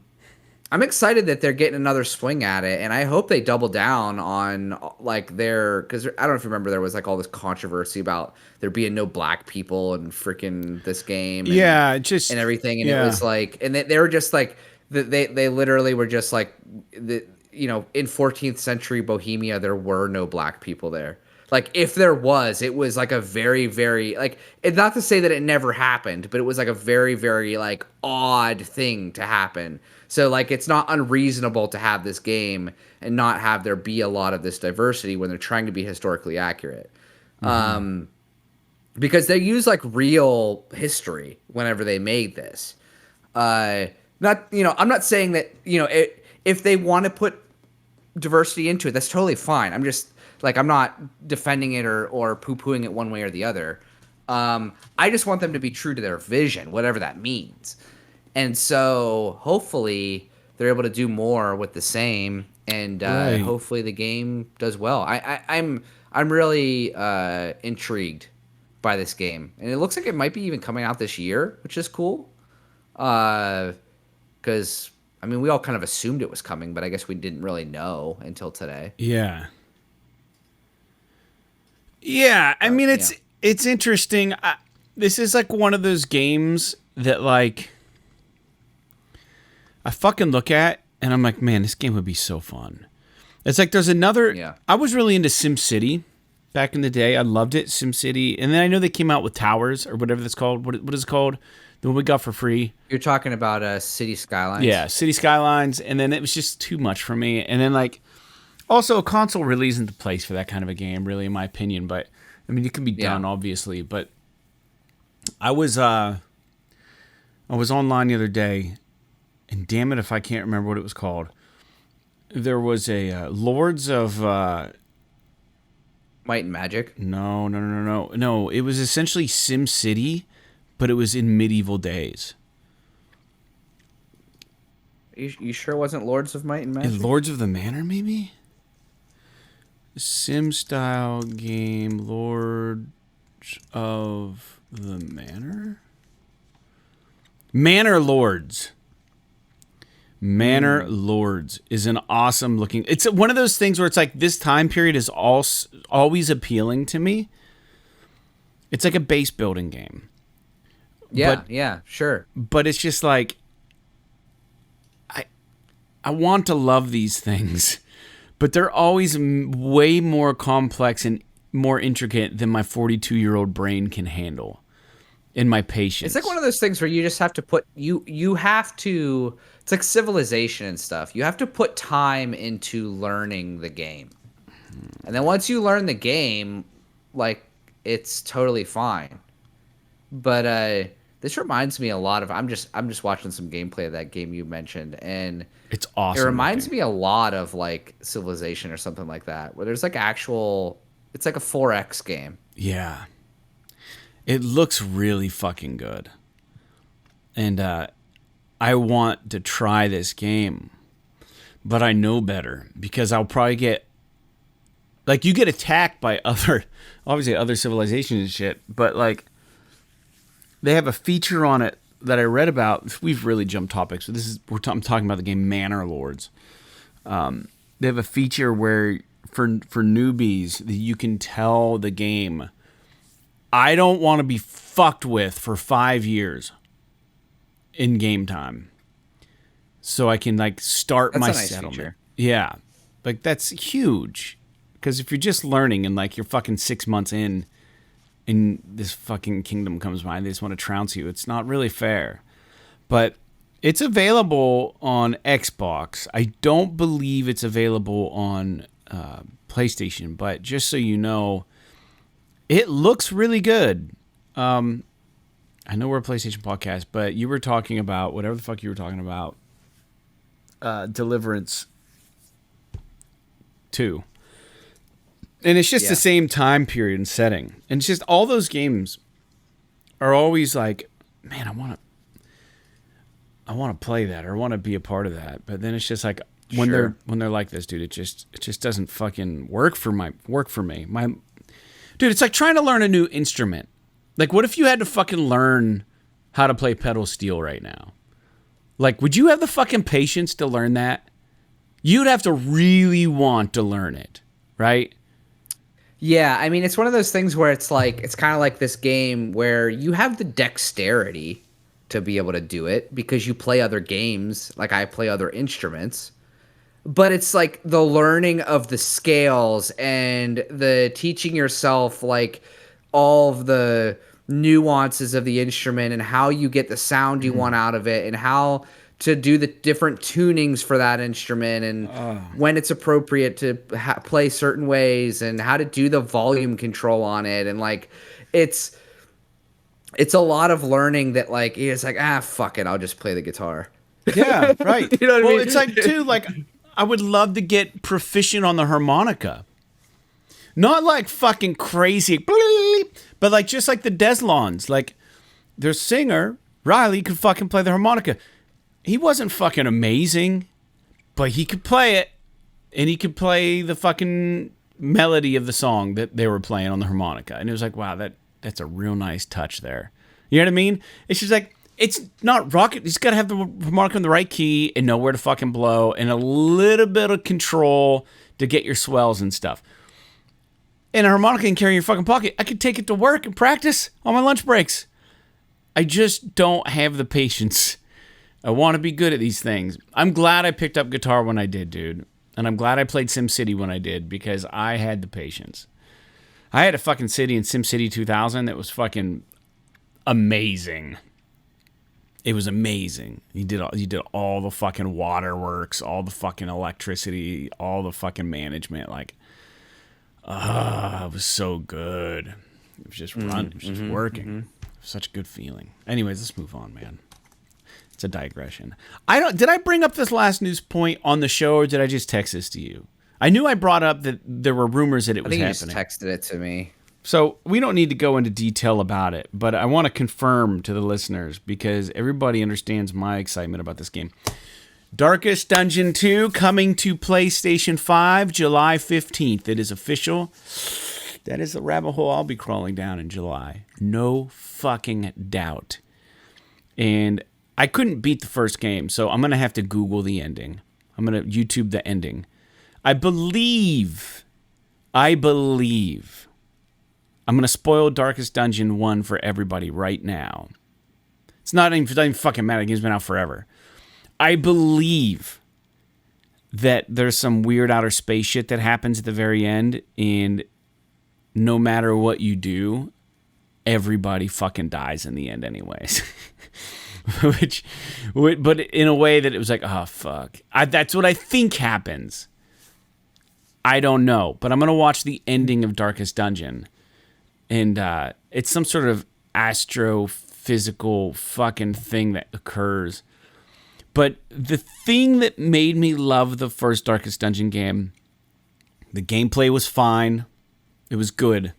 excited that they're getting another swing at it, and I hope they double down on like because I don't know if you remember, there was like all this controversy about there being no black people and freaking this game, and, and everything, and it was like, and they were just like they literally were just like in 14th century Bohemia there were no black people there. Like, if there was, it was like a very, very, like, not to say that it never happened, but it was like a very, very, like, odd thing to happen. So, like, it's not unreasonable to have this game and not have there be a lot of this diversity when they're trying to be historically accurate. Mm-hmm. Because they use, like, real history whenever they made this. I'm not saying that, if they want to put diversity into it, that's totally fine. I'm just... Like, I'm not defending it or poo-pooing it one way or the other. I just want them to be true to their vision, whatever that means. And so, hopefully, they're able to do more with the same, and hopefully the game does well. I'm really intrigued by this game, and it looks like it might be even coming out this year, which is cool. Because I mean, we all kind of assumed it was coming, but I guess we didn't really know until today. Yeah. Yeah, I mean, it's interesting. This is like one of those games that like I fucking look at and I'm like, man, this game would be so fun. It's like there's another. Yeah. I was really into SimCity back in the day. I loved it, SimCity, and then I know they came out with Towers or whatever that's called. What is it called? The one we got for free. You're talking about City Skylines. Yeah, City Skylines, and then it was just too much for me. And then like. Also, a console really isn't the place for that kind of a game, really, in my opinion. But I mean, it can be done, obviously. But I was online the other day, and damn it if I can't remember what it was called. There was a Lords of Might and Magic. No. It was essentially SimCity, but it was in medieval days. You sure it wasn't Lords of Might and Magic? Lords of the Manor, maybe. Sim style game, Lords of the Manor? Manor Lords. Manor Lords is an awesome looking... It's one of those things where it's like this time period is always appealing to me. It's like a base building game. Yeah, sure. But it's just like... I want to love these things. But they're always way more complex and more intricate than my 42-year-old brain can handle. In my patience. It's like one of those things where you just have to put you have to. It's like Civilization and stuff. You have to put time into learning the game, and then once you learn the game, like it's totally fine. But this reminds me a lot of. I'm just watching some gameplay of that game you mentioned, and it's awesome. It reminds me a lot of like Civilization or something like that, where there's like it's like a 4X game. Yeah. It looks really fucking good. And I want to try this game, but I know better because I'll probably get like you get attacked by other civilizations and shit, but like they have a feature on it that I read about. We've really jumped topics, but I'm talking about the game Manor Lords. They have a feature where for newbies that you can tell the game, I don't want to be fucked with for 5 years in game time, so I can like start my settlement. Feature. Yeah, like that's huge because if you're just learning and like you're fucking 6 months in. And this fucking kingdom comes by and they just want to trounce you. It's not really fair. But it's available on Xbox. I don't believe it's available on PlayStation. But just so you know, it looks really good. I know we're a PlayStation podcast, but you were talking about whatever the fuck you were talking about. Deliverance 2. And it's just the same time period and setting. And it's just all those games are always like, man, I want to play that or I want to be a part of that. But then it's just like when they're like this, dude, it just doesn't fucking work for me. Dude, it's like trying to learn a new instrument. Like, what if you had to fucking learn how to play pedal steel right now? Like, would you have the fucking patience to learn that? You'd have to really want to learn it, right? Yeah, I mean, it's one of those things where it's like, it's kind of like this game where you have the dexterity to be able to do it because you play other games, like I play other instruments. But it's like the learning of the scales and the teaching yourself like all of the nuances of the instrument and how you get the sound you want out of it and how to do the different tunings for that instrument and when it's appropriate to play certain ways and how to do the volume control on it. And like, it's a lot of learning that like, it's like, fuck it, I'll just play the guitar. Yeah, right. You know what I mean? It's like, too, like, I would love to get proficient on the harmonica. Not like fucking crazy, but like just like the Deslons. Like, their singer, Riley, could fucking play the harmonica. He wasn't fucking amazing, but he could play it, and he could play the fucking melody of the song that they were playing on the harmonica. And it was like, wow, that's a real nice touch there. You know what I mean? It's just like, it's not rocket. He's got to have the harmonica in the right key and know where to fucking blow and a little bit of control to get your swells and stuff. And a harmonica can carry in your fucking pocket. I could take it to work and practice on my lunch breaks. I just don't have the patience. I want to be good at these things. I'm glad I picked up guitar when I did, dude. And I'm glad I played SimCity when I did because I had the patience. I had a fucking city in SimCity 2000 that was fucking amazing. It was amazing. You did all the fucking waterworks, all the fucking electricity, all the fucking management. Like, it was so good. It was just it was just working. Such a good feeling. Anyways, let's move on, man. It's a digression. Did I bring up this last news point on the show, or did I just text this to you? I knew I brought up that there were rumors that it was happening. You just texted it to me. So we don't need to go into detail about it, but I want to confirm to the listeners because everybody understands my excitement about this game. Darkest Dungeon 2 coming to PlayStation 5 July 15th. It is official. That is the rabbit hole I'll be crawling down in July. No fucking doubt. And I couldn't beat the first game, so I'm going to have to Google the ending. I'm going to YouTube the ending. I believe I'm going to spoil Darkest Dungeon 1 for everybody right now. It doesn't even fucking matter. The game's been out forever. I believe that there's some weird outer space shit that happens at the very end, and no matter what you do, everybody fucking dies in the end anyways. But in a way that it was like, oh, fuck. That's what I think happens. I don't know, but I'm going to watch the ending of Darkest Dungeon. And it's some sort of astrophysical fucking thing that occurs. But the thing that made me love the first Darkest Dungeon game, the gameplay was fine. It was good.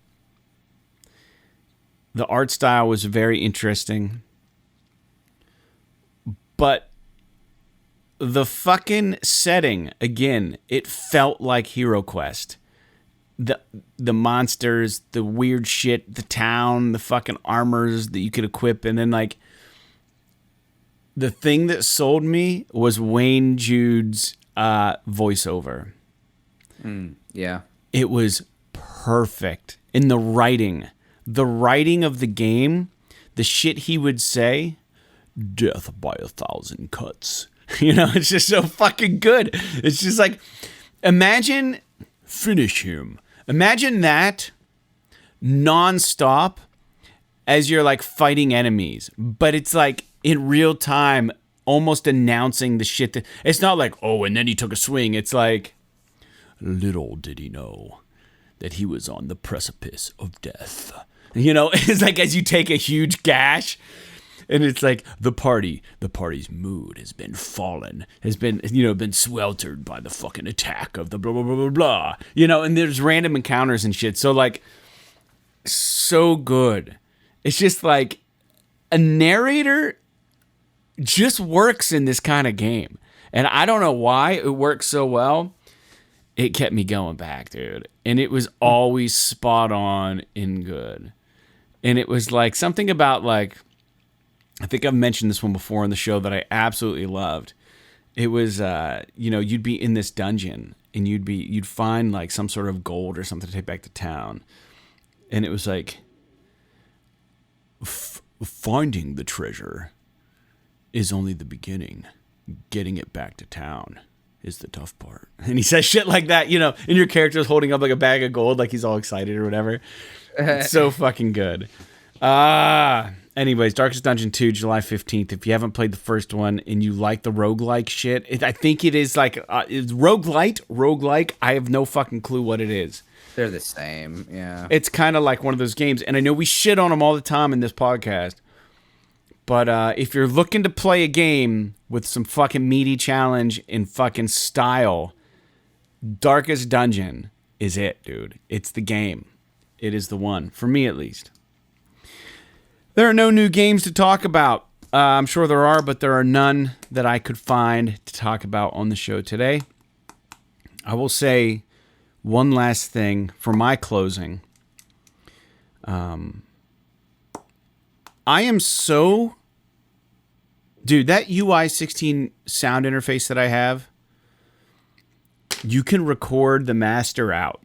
The art style was very interesting. But the fucking setting, again, it felt like HeroQuest. The monsters, the weird shit, the town, the fucking armors that you could equip, and then like the thing that sold me was Wayne Jude's voiceover. Yeah. It was perfect. In the writing of the game, the shit he would say, death by 1,000 cuts. You know, it's just so fucking good. It's just like, imagine, finish him. Imagine that nonstop as you're like fighting enemies, but it's like in real time, almost announcing the shit that it's not like, oh, and then he took a swing. It's like, little did he know that he was on the precipice of death. You know, it's like as you take a huge gash. And it's like the party's mood has been fallen, has been, you know, been sweltered by the fucking attack of the blah, blah, blah, blah, blah. You know, and there's random encounters and shit. So, like, so good. It's just like a narrator just works in this kind of game. And I don't know why it works so well. It kept me going back, dude. And it was always spot on and good. And it was like something about like, I think I've mentioned this one before on the show that I absolutely loved. It was, you know, you'd be in this dungeon and you'd find like some sort of gold or something to take back to town. And it was like, finding the treasure is only the beginning. Getting it back to town is the tough part. And he says shit like that, you know, and your character's holding up like a bag of gold, like he's all excited or whatever. It's so fucking good. Anyways, Darkest Dungeon 2, July 15th. If you haven't played the first one and you like the roguelike shit, I think it is like, it's roguelike. I have no fucking clue what it is. They're the same, yeah. It's kind of like one of those games, and I know we shit on them all the time in this podcast, but if you're looking to play a game with some fucking meaty challenge and fucking style, Darkest Dungeon is it, dude. It's the game. It is the one, for me at least. There are no new games to talk about. I'm sure there are, but there are none that I could find to talk about on the show today. I will say one last thing for my closing. I am so... Dude, that UI 16 sound interface that I have, you can record the master out.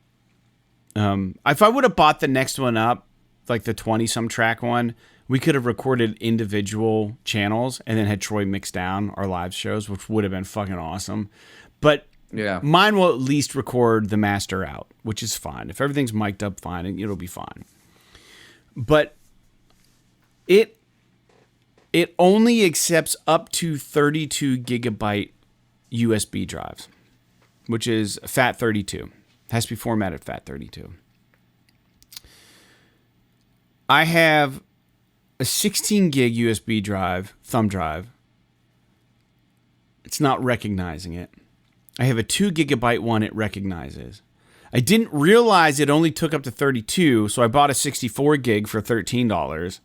If I would have bought the next one up, like the 20-some track one, we could have recorded individual channels and then had Troy mix down our live shows, which would have been fucking awesome. But yeah, mine will at least record the master out, which is fine. If everything's mic'd up fine, it'll be fine. But it only accepts up to 32 gigabyte USB drives, which is FAT32. It has to be formatted FAT32. I have a 16 gig USB drive, thumb drive. It's not recognizing it. I have a 2 gigabyte one it recognizes. I didn't realize it only took up to 32, so I bought a 64 gig for $13,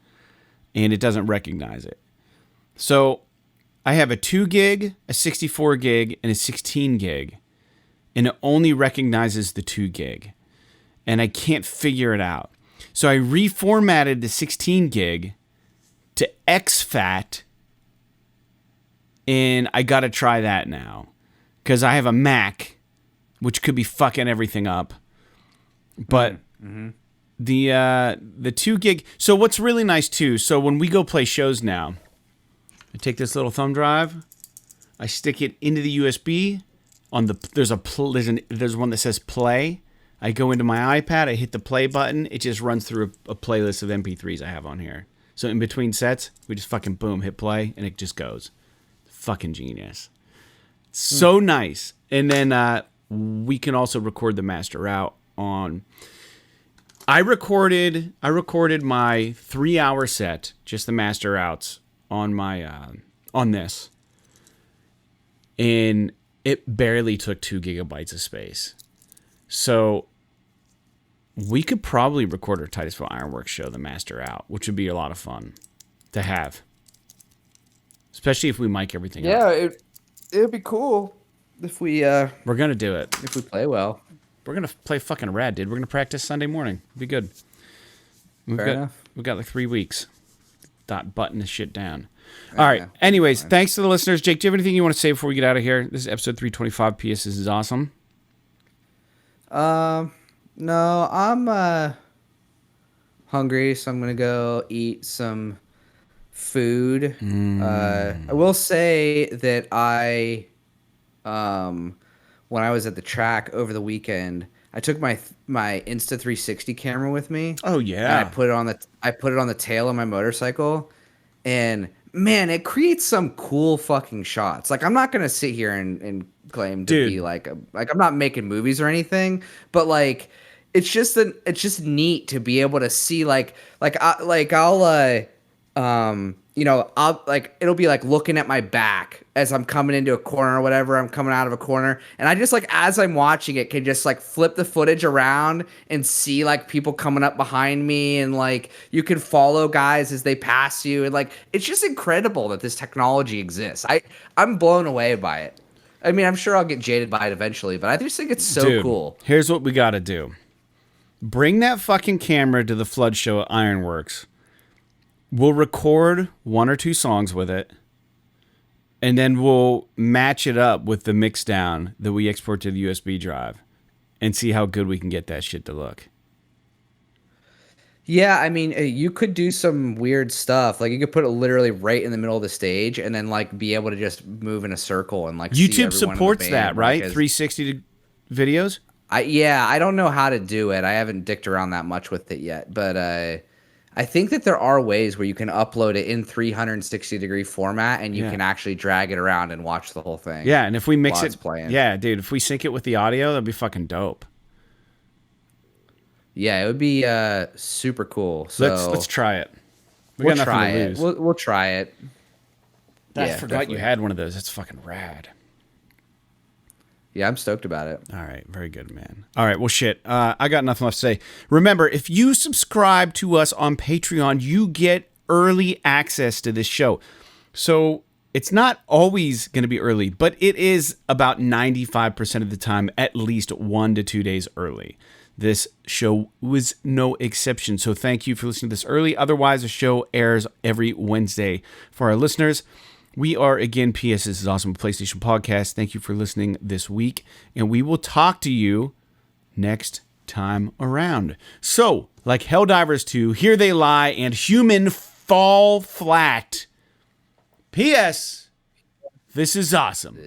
and it doesn't recognize it. So I have a 2 gig, a 64 gig, and a 16 gig, and it only recognizes the 2 gig, and I can't figure it out. So I reformatted the 16 gig to exFAT, and I got to try that now because I have a Mac, which could be fucking everything up. But the 2 gig. So what's really nice too. So when we go play shows now, I take this little thumb drive, I stick it into the USB. There's one that says play. I go into my iPad, I hit the play button, it just runs through a playlist of MP3s I have on here. So in between sets, we just fucking boom, hit play, and it just goes. Fucking genius. So nice. And then we can also record the master out on... I recorded my 3-hour set, just the master outs, on my on this. And it barely took 2 gigabytes of space. So we could probably record our Titusville Ironworks show, the master out, which would be a lot of fun to have. Especially if we mic everything up. Yeah, it would be cool if we... We're going to do it. If we play well. We're going to play fucking rad, dude. We're going to practice Sunday morning. It'll be good. Fair enough. We've got like 3 weeks. Button this shit down. All right. Anyways, thanks to the listeners. Jake, do you have anything you want to say before we get out of here? This is episode 325. PS, this is awesome. No, I'm hungry, so I'm gonna go eat some food. I will say that when I was at the track over the weekend, I took my Insta 360 camera with me. Oh yeah. And I put it on the tail of my motorcycle, and man, it creates some cool fucking shots. Like, I'm not gonna sit here and claim to be like I'm not making movies or anything, but like it's just neat to be able to see I'll like it'll be like looking at my back as I'm coming into a corner or whatever, I'm coming out of a corner, and I just like as I'm watching it can just like flip the footage around and see like people coming up behind me, and like you can follow guys as they pass you, and like it's just incredible that this technology exists. I'm blown away by it. I mean, I'm sure I'll get jaded by it eventually, but I just think it's so Dude, cool. Here's what we got to do. Bring that fucking camera to the Flood Show at Ironworks. We'll record 1 or 2 songs with it, and then we'll match it up with the mix down that we export to the USB drive and see how good we can get that shit to look. Yeah, I mean, you could do some weird stuff. Like you could put it literally right in the middle of the stage, and then like be able to just move in a circle and like see YouTube everyone supports in the band, that, right? like, 360 videos? I don't know how to do it. I haven't dicked around that much with it yet, but I think that there are ways where you can upload it in 360-degree format, and you can actually drag it around and watch the whole thing. Yeah, and if we mix while it, it's playing. yeah, dude, if we sync it with the audio, that'd be fucking dope. Yeah, it would be super cool. So Let's try it. We'll try it. We'll try it. I forgot you had one of those. That's fucking rad. Yeah, I'm stoked about it. All right, very good, man. All right, well, shit. I got nothing left to say. Remember, if you subscribe to us on Patreon, you get early access to this show. So it's not always going to be early, but it is about 95% of the time, at least 1 to 2 days early. This show was no exception. So thank you for listening to this early. Otherwise, the show airs every Wednesday. For our listeners, we are, again, PS, this is Awesome PlayStation Podcast. Thank you for listening this week, and we will talk to you next time around. So, like Helldivers 2, Here They Lie, and Human Fall Flat. PS, this is awesome.